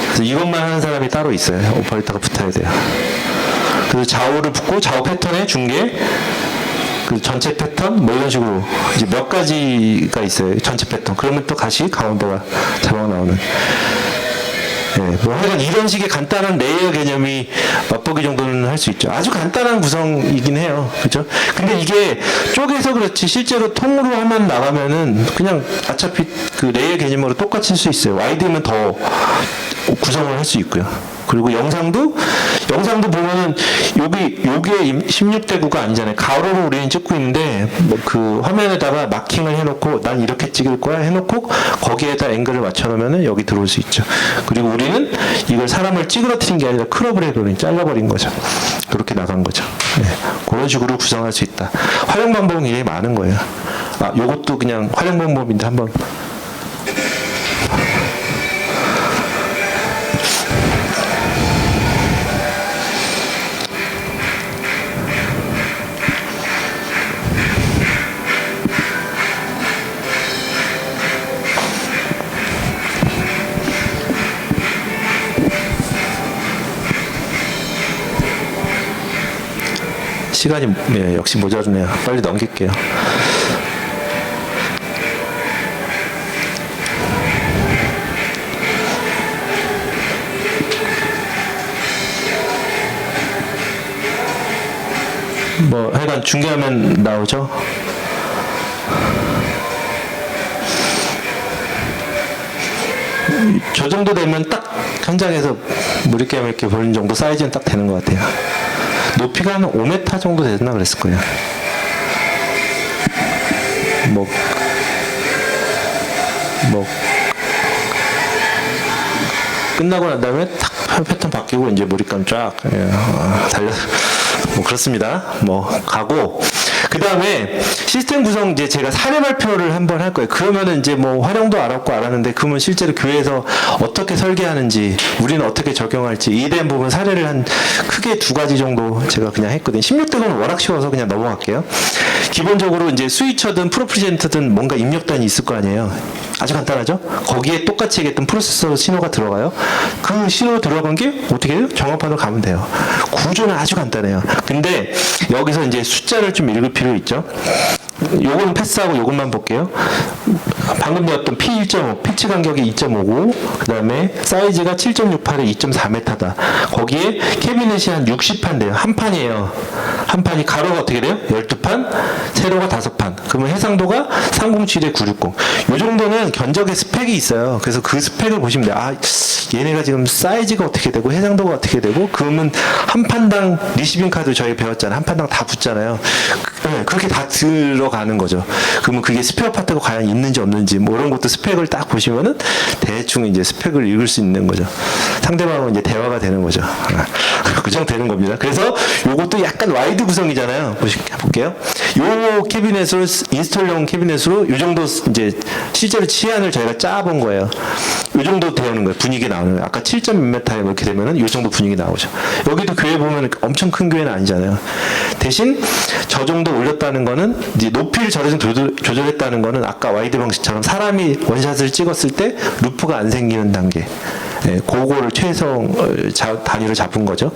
그래서 이것만 하는 사람이 따로 있어요. 오퍼레이터가 붙어야 돼요. 그래서 좌우를 붙고 좌우 패턴에 중계 그 전체 패턴 뭐 이런 식으로 이제 몇 가지가 있어요. 전체 패턴. 그러면 또 다시 가운데가 자막 나오는. 네, 뭐 하여간 이런 식의 간단한 레이어 개념이 맛보기 정도는 할 수 있죠. 아주 간단한 구성이긴 해요. 그죠? 근데 이게 쪼개서 그렇지 실제로 통으로 하면 나가면은 그냥 어차피 그 레이어 개념으로 똑같이 쓸 수 있어요. 와이드면 더 구성을 할 수 있고요. 그리고 영상도 보면은 요게 16대 9가 아니잖아요. 가로로 우리는 찍고 있는데 그 화면에다가 마킹을 해놓고 난 이렇게 찍을 거야 해놓고 거기에다 앵글을 맞춰놓으면은 여기 들어올 수 있죠. 그리고 우리는 이걸 사람을 찌그러뜨린 게 아니라 크롭을 해버린 잘라버린 거죠. 그렇게 나간 거죠. 네. 그런 식으로 구성할 수 있다. 활용 방법은 굉장히 많은 거예요. 요것도 그냥 활용 방법인데 한번. 시간이 역시 모자르네요. 빨리 넘길게요. 뭐 하여간 중계하면 나오죠. 저 정도 되면 딱 현장에서 무리게임 이렇게 보는 정도 사이즈는 딱 되는 것 같아요. 높이가 한 5m 정도 되나 그랬을 거예요. 뭐 끝나고 난 다음에 탁 패턴 바뀌고 이제 머리감 쫙 달려 뭐 그렇습니다. 뭐 가고 그 다음에 시스템 구성 이제 제가 사례 발표를 한번 할 거예요. 그러면은 이제 뭐 활용도 알았는데 그러면 실제로 교회에서 어떻게 설계하는지 우리는 어떻게 적용할지 이에 대한 부분 사례를 한 크게 2가지 정도 제가 그냥 했거든요. 16대는 워낙 쉬워서 그냥 넘어갈게요. 기본적으로 이제 스위처든 프로프리젠터든 뭔가 입력단이 있을 거 아니에요. 아주 간단하죠? 거기에 똑같이 얘기했던 프로세서 신호가 들어가요. 그 신호 들어간 게 어떻게 해요? 정확판으로 가면 돼요. 구조는 아주 간단해요. 근데 여기서 이제 숫자를 좀 읽을 필요 있죠. 요건 패스하고 요것만 볼게요. 방금 배웠던 P1.5, 피치 간격이 2.59, 그 다음에 사이즈가 7.68에 2.4m다. 거기에 캐비넷이 한 60판 돼요. 한 판이에요. 한 판이 가로가 어떻게 돼요? 12판, 세로가 5판. 그러면 해상도가 307에 960. 요 정도는 견적의 스펙이 있어요. 그래서 그 스펙을 보시면 돼요. 얘네가 지금 사이즈가 어떻게 되고 해상도가 어떻게 되고 그러면 한 판당 리시빙 카드 저희 배웠잖아요. 한 판당 다 붙잖아요. 그렇게 다 들어가는 거죠. 그러면 그게 스페어 파트가 과연 있는지 없는지 뭐 이런 것도 스펙을 딱 보시면은 대충 이제 스펙을 읽을 수 있는 거죠. 상대방은 이제 대화가 되는 거죠. 구성되는 겁니다. 그래서 요것도 약간 와이드 구성이잖아요. 볼게요. 요 캐비넷으로 인스톨용 캐비넷으로 요 정도 이제 실제로 치안을 저희가 짜본 거예요. 요 정도 되는 거예요. 분위기 나오는 거예요. 아까 7몇 m에 이렇게 되면은 요 정도 분위기 나오죠. 여기도 교회 보면 엄청 큰 교회는 아니잖아요. 대신 저 정도 올렸다는 거는 이제 높이를 저래서 조절했다는 거는 아까 와이드 방식처럼 사람이 원샷을 찍었을 때 루프가 안 생기는 단계. 그거를 최소 단위로 잡은 거죠.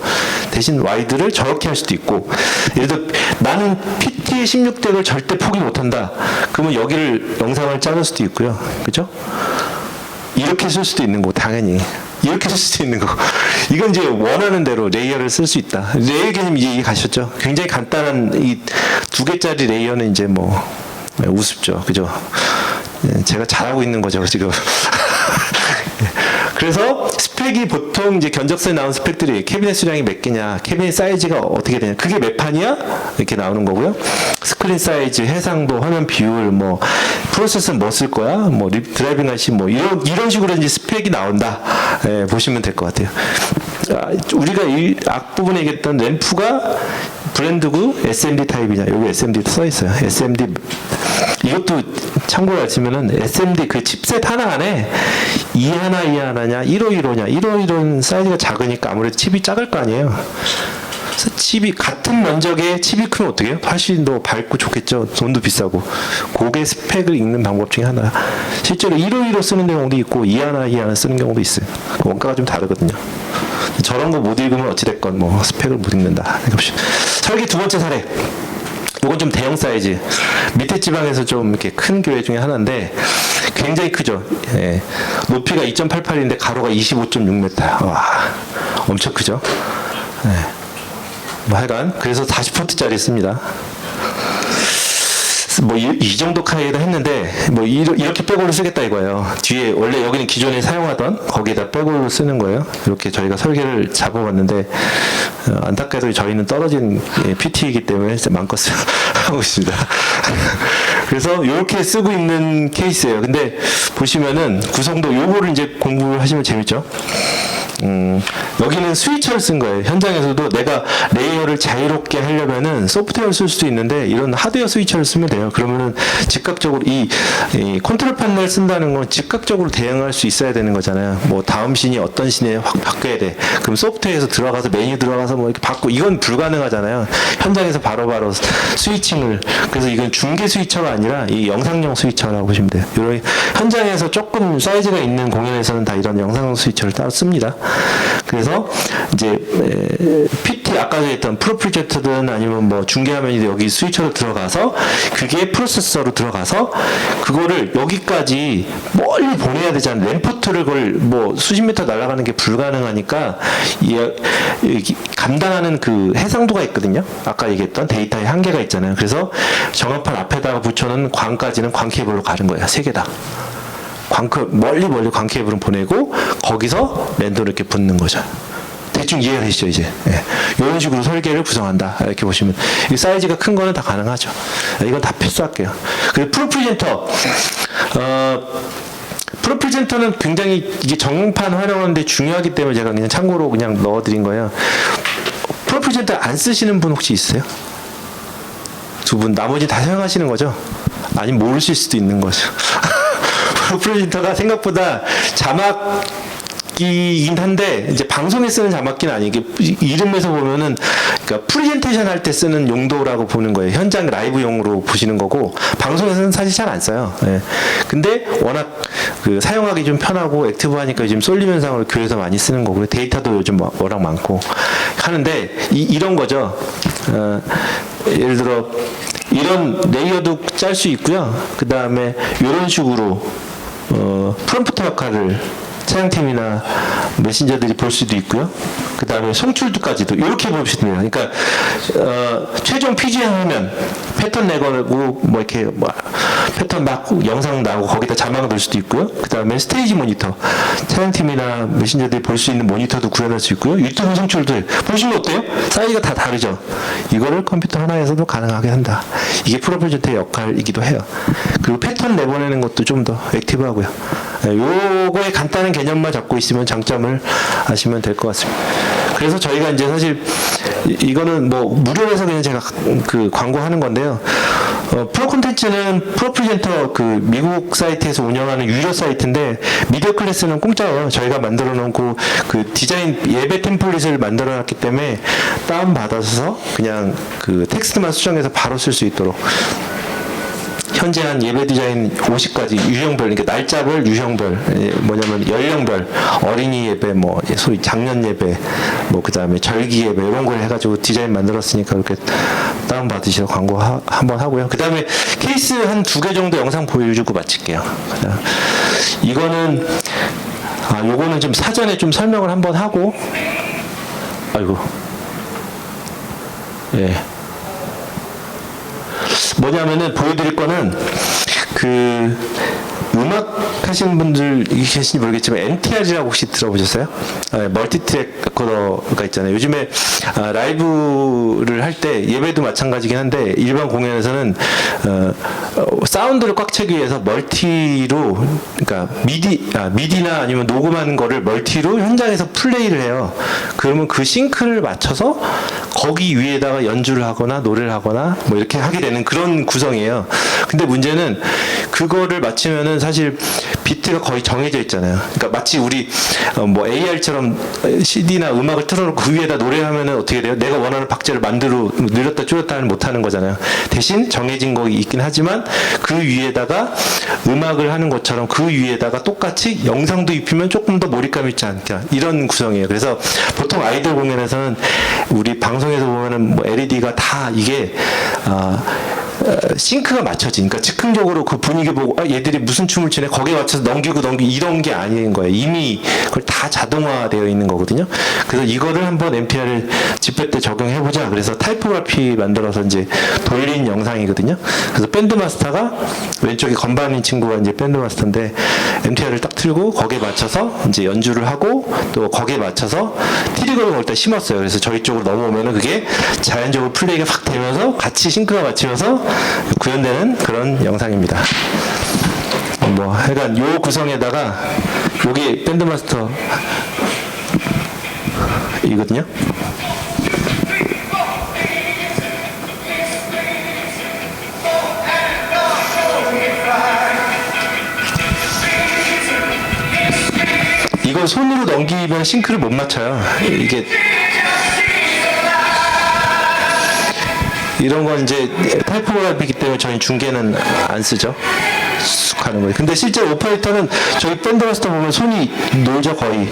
대신 와이드를 저렇게 할 수도 있고, 예를 들어 나는 PT의 16덱을 절대 포기 못한다. 그러면 여기를 영상을 자를 수도 있고요. 그죠? 이렇게 쓸 수도 있는 거 당연히. 이렇게 쓸 수도 있는 거. 이건 이제 원하는 대로 레이어를 쓸 수 있다. 레이어 개념 이해 가셨죠? 굉장히 간단한 이 2개짜리 레이어는 이제 뭐 우습죠. 그죠? 제가 잘하고 있는 거죠, 지금. 그래서 스펙이 보통 이제 견적서에 나온 스펙들이 캐비넷 수량이 몇 개냐, 캐비넷 사이즈가 어떻게 되냐, 그게 몇 판이야? 이렇게 나오는 거고요. 스크린 사이즈, 해상도, 화면 비율, 뭐 프로세서는 뭐 쓸 거야, 뭐 드라이빙 IC 뭐 이런 식으로 이제 스펙이 나온다. 보시면 될 것 같아요. 우리가 이 앞부분에 얘기했던 램프가 브랜드고 SMD 타입이냐? 여기 SMD 써 있어요. SMD 이것도 참고로 하시면은 SMD 그 칩셋 하나 안에 2하나냐 1515냐 1515는 사이즈가 작으니까 아무래도 칩이 작을 거 아니에요. 그래서 칩이 같은 면적의 칩이 크면 어떻게 해요? 훨씬 더 밝고 좋겠죠. 돈도 비싸고. 그게 스펙을 읽는 방법 중에 하나. 실제로 1515 쓰는 경우도 있고 2하나 쓰는 경우도 있어요. 원가가 좀 다르거든요. 저런 거 못 읽으면 어찌됐건 뭐 스펙을 못 읽는다. 설계 두 번째 사례. 이건 좀 대형 사이즈. 밑에 지방에서 좀 이렇게 큰 교회 중에 하나인데 굉장히 크죠. 예. 높이가 2.88인데 가로가 25.6m. 와, 엄청 크죠. 예. 뭐 하여간 그래서 40포트짜리 씁니다. 뭐 이 정도 카이에다 했는데 뭐 이렇게 백홀을 쓰겠다 이거예요. 뒤에 원래 여기는 기존에 사용하던 거기에다 백홀을 쓰는 거예요. 이렇게 저희가 설계를 잡아봤는데 안타깝게도 저희는 떨어진 PT이기 때문에 마음껏 하고 있습니다. 그래서 이렇게 쓰고 있는 케이스예요. 근데 보시면은 구성도 요거를 이제 공부를 하시면 재밌죠. 여기는 스위처를 쓴 거예요. 현장에서도 내가 레이어를 자유롭게 하려면은 소프트웨어를 쓸 수도 있는데 이런 하드웨어 스위처를 쓰면 돼요. 그러면은 즉각적으로 이 컨트롤 패널 쓴다는 건 즉각적으로 대응할 수 있어야 되는 거잖아요. 뭐 다음 씬이 어떤 씬에 확 바뀌어야 돼. 그럼 소프트웨어에서 들어가서 메뉴 들어가서 뭐 이렇게 바꾸고 이건 불가능하잖아요. 현장에서 바로바로 스위칭을. 그래서 이건 중계 스위처가 아니라 이 영상용 스위처라고 보시면 돼요. 이런 현장에서 조금 사이즈가 있는 공연에서는 다 이런 영상용 스위처를 따로 씁니다. 그래서 이제 PT 아까 했던 프로프리젝터든 아니면 뭐 중계화면이 여기 스위처로 들어가서 그게 프로세서로 들어가서 그거를 여기까지 멀리 보내야 되잖아요. 램포트를 그걸 뭐 수십 미터 날아가는 게 불가능하니까 감당하는 그 해상도가 있거든요. 아까 얘기했던 데이터의 한계가 있잖아요. 그래서 정원판 앞에다가 붙여놓은 광까지는 광 케이블로 가는 거예요. 세 개 다. 멀리 광 케이블을 보내고 거기서 랜더를 이렇게 붙는 거죠. 대충 이해가 되시죠 이제. 예. 이런 식으로 설계를 구성한다. 이렇게 보시면 이 사이즈가 큰 거는 다 가능하죠. 이건 다 필수할게요. 그리고 프로프리젠터는 굉장히 이게 정판 활용하는데 중요하기 때문에 제가 그냥 참고로 그냥 넣어드린 거예요. 프로프리젠터 안 쓰시는 분 혹시 있어요? 두 분 나머지 다 사용하시는 거죠? 아니면 모르실 수도 있는 거죠. 프로젝터가 생각보다 자막기이긴 한데 이제 방송에 쓰는 자막기는 아니게 이름에서 보면은 그러니까 프레젠테이션 할 때 쓰는 용도라고 보는 거예요. 현장 라이브용으로 보시는 거고 방송에서는 사실 잘 안 써요. 예. 근데 워낙 그 사용하기 좀 편하고 액티브하니까 요즘 솔림 현상으로 교회에서 많이 쓰는 거고 데이터도 요즘 워낙 많고 하는데 이런 거죠. 예를 들어 이런 레이어도 짤 수 있고요. 그 다음에 이런 식으로 프롬프터 역할을 차장팀이나 메신저들이 볼 수도 있고요. 그 다음에 송출도까지도 이렇게 볼 수도 있네요. 그러니까 최종 PGM 하면 패턴 내거고 뭐 이렇게 뭐 패턴 막 영상 나오고 거기다 자막을 넣을 수도 있고요. 그 다음에 스테이지 모니터 차장팀이나 메신저들이 볼 수 있는 모니터도 구현할 수 있고요. 유튜브 송출도 보시면 어때요? 사이즈가 다 다르죠. 이거를 컴퓨터 하나에서도 가능하게 한다. 이게 프로젝트의 역할이기도 해요. 그리고 패턴 내보내는 것도 좀 더 액티브하고요. 요거의 간단한 개념만 잡고 있으면 장점을 아시면 될 것 같습니다. 그래서 저희가 이제 사실 이거는 뭐 무료에서 그냥 제가 그 광고하는 건데요. 프로 콘텐츠는 프로프리젠터 그 미국 사이트에서 운영하는 유료 사이트인데 미디어 클래스는 공짜예요. 저희가 만들어 놓고 그 디자인 예배 템플릿을 만들어 놨기 때문에 다운 받아서 그냥 그 텍스트만 수정해서 바로 쓸 수 있도록. 현재 한 예배 디자인 50가지 유형별, 그러니까 날짜별, 유형별, 뭐냐면 연령별, 어린이 예배, 뭐 소위 작년 예배, 뭐 그 다음에 절기 예배 이런 걸 해가지고 디자인 만들었으니까 그렇게 다운 받으셔서 광고 한번 하고요. 그 다음에 케이스 한 2개 정도 영상 보여주고 마칠게요. 이거는 요거는 좀 사전에 좀 설명을 한번 하고, 아이고, 예. 뭐냐면은 보여드릴 거는 그 음악 하시는 분들 계신지 모르겠지만 MTR이라고 혹시 들어보셨어요? 멀티트랙 레코더가 있잖아요. 요즘에 라이브를 할 때 예배도 마찬가지긴 한데 일반 공연에서는 사운드를 꽉 채기 위해서 멀티로, 그러니까 미디나 아니면 녹음하는 거를 멀티로 현장에서 플레이를 해요. 그러면 그 싱크를 맞춰서 거기 위에다가 연주를 하거나 노래를 하거나 뭐 이렇게 하게 되는 그런 구성이에요. 근데 문제는 그거를 맞추면은 사실 비트가 거의 정해져 있잖아요. 그러니까 마치 우리 뭐 AR처럼 CD나 음악을 틀어놓고 그 위에다 노래하면은 어떻게 돼요? 내가 원하는 박자를 만들어 늘렸다 줄였다는 못하는 거잖아요. 대신 정해진 거 있긴 하지만 그 위에다가 음악을 하는 것처럼 그 위에다가 똑같이 영상도 입히면 조금 더 몰입감 있지 않냐, 이런 구성이에요. 그래서 보통 아이돌 공연에서는 우리 방송에서 보면은 뭐 LED가 다 이게 싱크가 맞춰지니까 즉흥적으로 그 분위기 보고 얘들이 무슨 춤을 추네 거기에 맞춰서 넘기고 이런 게 아닌 거예요. 이미 그걸 다 자동화되어 있는 거거든요. 그래서 이거를 한번 MTR을 집회 때 적용해보자. 그래서 타이포그래피 만들어서 이제 돌린 영상이거든요. 그래서 밴드 마스터가 왼쪽에 건반인 친구가 이제 밴드 마스터인데 MTR을 딱 틀고 거기에 맞춰서 이제 연주를 하고 또 거기에 맞춰서 트리거를 걸 때 심었어요. 그래서 저희 쪽으로 넘어오면은 그게 자연적으로 플레이가 확 되면서 같이 싱크가 맞추면서 구현되는 그런 영상입니다. 뭐 하여간 요 구성에다가 여기 밴드 마스터 이거든요. 이걸 손으로 넘기면 싱크를 못 맞춰요. 이게 이런 건 이제 타이포그래피이기 때문에 저희 중계는 안 쓰죠. 쑥 하는 거예요. 근데 실제 오퍼레이터는 저희 밴드 마스터 보면 손이 놀죠, 거의.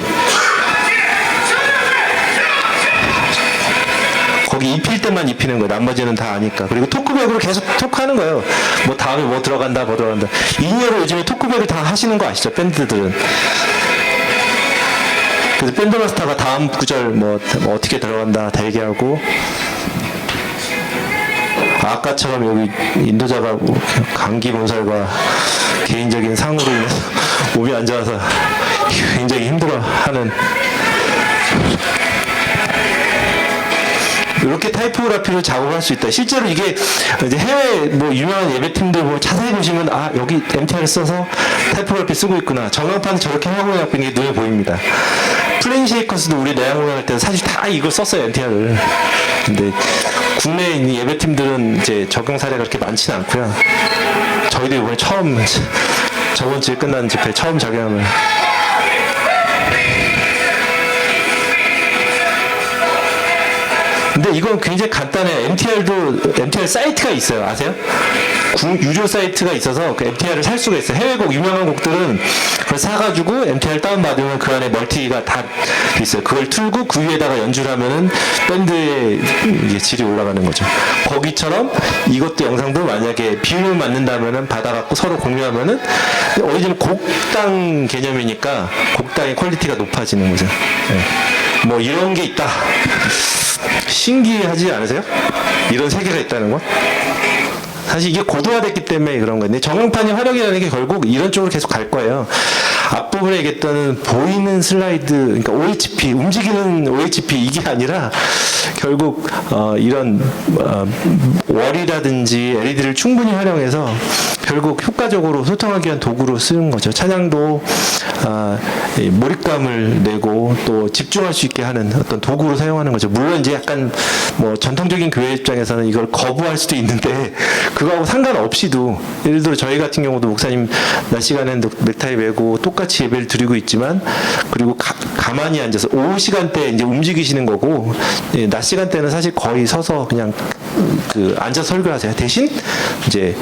거기 입힐 때만 입히는 거예요. 나머지는 다 아니까. 그리고 토크백으로 계속 토크하는 거예요. 뭐 다음에 뭐 들어간다, 뭐 들어간다. 인이어로 요즘에 토크백을 다 하시는 거 아시죠? 밴드들은. 그래서 밴드 마스터가 다음 구절 뭐 어떻게 들어간다 다 얘기하고. 아까처럼 여기 인도자가 감기 몸살과 개인적인 상으로 인해서 몸이 안 좋아서 굉장히 힘들어하는, 이렇게 타이포그래피로 작업할 수 있다. 실제로 이게 이제 해외 뭐 유명한 예배팀들 뭐 자세히 보시면 여기 MTR을 써서 타이포그래피 쓰고 있구나. 전광판 저렇게 하고 있는 게 눈에 보입니다. 플레인 쉐이커스도 우리 내한 공연할 때는 사실 다 이걸 썼어요, MTR을. 근데 국내에 있는 예배팀들은 이제 적용 사례가 그렇게 많지는 않고요. 저희도 이번에 처음, 저번 주에 끝난 집회 처음 적용을. 근데 이건 굉장히 간단해요. MTR 사이트가 있어요. 아세요? 유료 사이트가 있어서 그 MTR을 살 수가 있어요. 해외곡, 유명한 곡들은 그걸 사가지고 MTR 다운받으면 그 안에 멀티가 다 있어요. 그걸 틀고 그 위에다가 연주를 하면은 밴드의 이게 질이 올라가는 거죠. 거기처럼 이것도 영상도 만약에 비율을 맞는다면은 받아갖고 서로 공유하면은 어디든 곡당 개념이니까 곡당의 퀄리티가 높아지는 거죠. 네. 뭐 이런 게 있다. 신기하지 않으세요? 이런 세계가 있다는 건? 사실 이게 고도화됐기 때문에 그런 건데, 전광판이 활용이라는 게 결국 이런 쪽으로 계속 갈 거예요. 앞부분에 얘기했던 보이는 슬라이드, 그러니까 OHP, 움직이는 OHP 이게 아니라 결국 이런 월이라든지 LED를 충분히 활용해서 결국 효과적으로 소통하기 위한 도구로 쓰는 거죠. 찬양도 몰입감을 내고 또 집중할 수 있게 하는 어떤 도구로 사용하는 거죠. 물론 이제 약간 뭐 전통적인 교회 입장에서는 이걸 거부할 수도 있는데 그거하고 상관없이도, 예를 들어 저희 같은 경우도 목사님 낮 시간에는 넥타이 메고 똑같이 예배를 드리고 있지만, 그리고 가만히 앉아서 오후 시간대에 이제 움직이시는 거고, 낮 시간대는 사실 거의 서서 그냥 앉아서 설교하세요. 대신 이제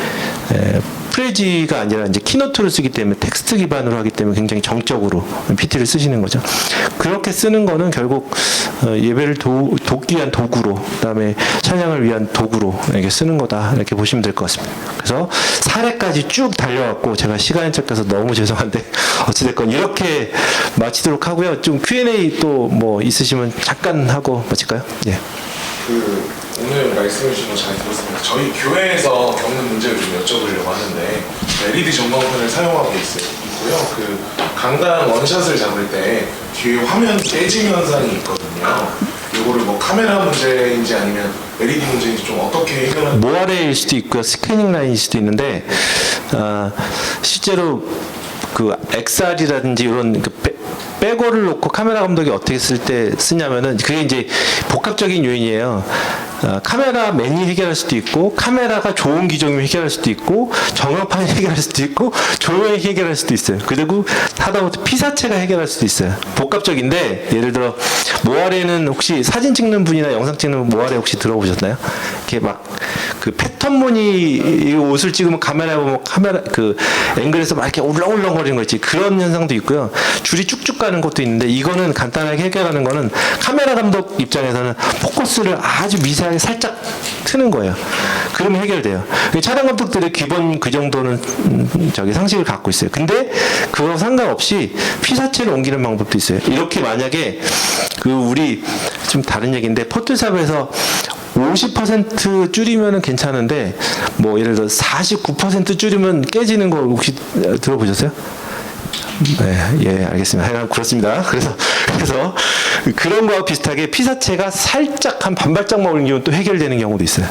프레지가 아니라 이제 키노트를 쓰기 때문에 텍스트 기반으로 하기 때문에 굉장히 정적으로 PT를 쓰시는 거죠. 그렇게 쓰는 거는 결국 예배를 돕기 위한 도구로, 그다음에 찬양을 위한 도구로 이렇게 쓰는 거다, 이렇게 보시면 될 것 같습니다. 그래서 사례까지 쭉 달려왔고 제가 시간이 쫓겨서 너무 죄송한데 어찌됐건 이렇게 마치도록 하고요. 좀 Q&A 또 뭐 있으시면 잠깐 하고 마칠까요? 예. 오늘 말씀해 주신 거 잘 들었습니다. 저희 교회에서 겪는 문제를 좀 여쭤보려고 하는데, LED 전광판을 사용하고 있고요. 그 강단 원샷을 잡을 때 뒤에 화면 깨짐 현상이 있거든요. 이거를 뭐 카메라 문제인지 아니면 LED 문제인지 좀 어떻게 해결하는? 모아레일 수도 있고요, 스캐닝 라인일 수도 있는데 실제로 그 XR이라든지 이런 그 백어를 놓고 카메라 감독이 어떻게 쓸 때 쓰냐면은 그게 이제 복합적인 요인이에요. 카메라맨이 해결할 수도 있고 카메라가 좋은 기종이면 해결할 수도 있고 전광판이 해결할 수도 있고 조명이 해결할 수도 있어요. 그리고 하다못해 피사체가 해결할 수도 있어요. 복합적인데 예를 들어 모아레는 혹시 사진 찍는 분이나 영상 찍는 분 모아레 혹시 들어보셨나요? 이렇게 막 그 패턴 무늬 옷을 찍으면 카메라 보면 카메라 그 앵글에서 막 이렇게 울렁울렁거리는 거 있지. 그런 현상도 있고요. 줄이 쭉쭉 가는 것도 있는데 이거는 간단하게 해결하는 거는 카메라 감독 입장에서는 포커스를 아주 미세하게 살짝 트는 거예요. 그러면 해결돼요. 촬영 감독들의 기본 그 정도는 저기 상식을 갖고 있어요. 근데 그거 상관없이 피사체를 옮기는 방법도 있어요. 이렇게 만약에 그 우리 좀 다른 얘기인데 포토샵에서 50% 줄이면은 괜찮은데 뭐 예를 들어 49% 줄이면 깨지는 거 혹시 들어보셨어요? 네, 예, 알겠습니다. 하여간 그렇습니다. 그래서 그런 거와 비슷하게 피사체가 살짝 한 반발짝만 올리면 또 해결되는 경우도 있어요.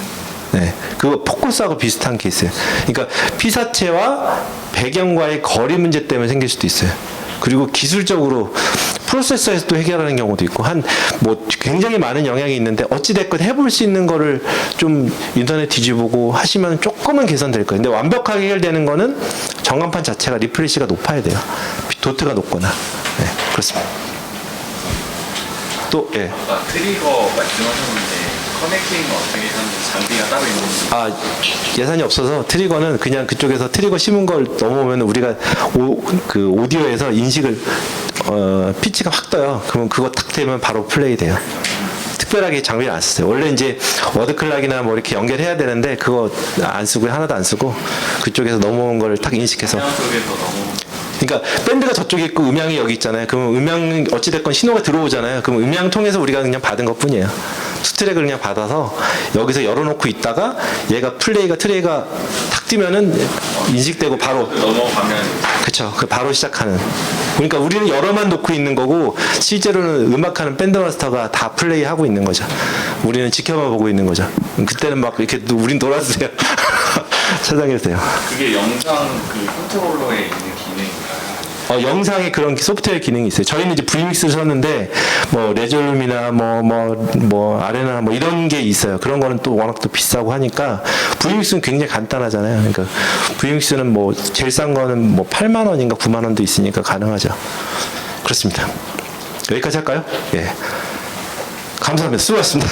네, 그거 포커스하고 비슷한 케이스예요. 그러니까 피사체와 배경과의 거리 문제 때문에 생길 수도 있어요. 그리고 기술적으로 프로세서에서 또 해결하는 경우도 있고 한 뭐 굉장히 많은 영향이 있는데 어찌 됐건 해볼 수 있는 거를 좀 인터넷 뒤져보고 하시면 조금은 개선될 거예요. 근데 완벽하게 해결되는 거는 전광판 자체가 리플레시가 높아야 돼요. 도트가 높거나. 네, 그렇습니다. 또 예. 아까 트리거 말씀하셨는데 커넥팅은 어떻게 하는지 장비가 따로 있는지. 예산이 없어서 트리거는 그냥 그쪽에서 트리거 심은 걸 넘어오면 우리가 그 오디오에서 인식을 피치가 확 떠요. 그러면 그거 탁 되면 바로 플레이 돼요. 특별하게 장비를 안 썼어요. 원래 이제 워드클락이나 뭐 이렇게 연결해야 되는데 그거 안 쓰고 하나도 안 쓰고 그쪽에서 넘어온 걸 탁 인식해서. 쪽에서 너무 그러니까 밴드가 저쪽에 있고 음향이 여기 있잖아요. 그러면 음향 어찌됐건 신호가 들어오잖아요. 그럼 음향 통해서 우리가 그냥 받은 것뿐이에요. 수트랙을 그냥 받아서 여기서 열어놓고 있다가 얘가 트레이가 탁 뜨면은 인식되고 바로 넘어가면 그쵸. 그 바로 시작하는. 그러니까 우리는 열어만 놓고 있는 거고 실제로는 음악하는 밴드 마스터가 다 플레이하고 있는 거죠. 우리는 지켜만 보고 있는 거죠. 그때는 막 이렇게 우린 놀아주세요. 찾아계세요. 그게 영상 그 컨트롤러에 있는 기능인가요? 영상에 그런 소프트웨어 기능이 있어요. 저희는 이제 Vmix를 썼는데 뭐 레졸룸이나 뭐 아레나 뭐 이런 게 있어요. 그런 거는 또 워낙 또 비싸고 하니까 Vmix는 굉장히 간단하잖아요. 그러니까 Vmix는 뭐 제일 싼 거는 뭐 8만 원인가 9만 원도 있으니까 가능하죠. 그렇습니다. 여기까지 할까요? 예. 감사합니다. 수고하셨습니다.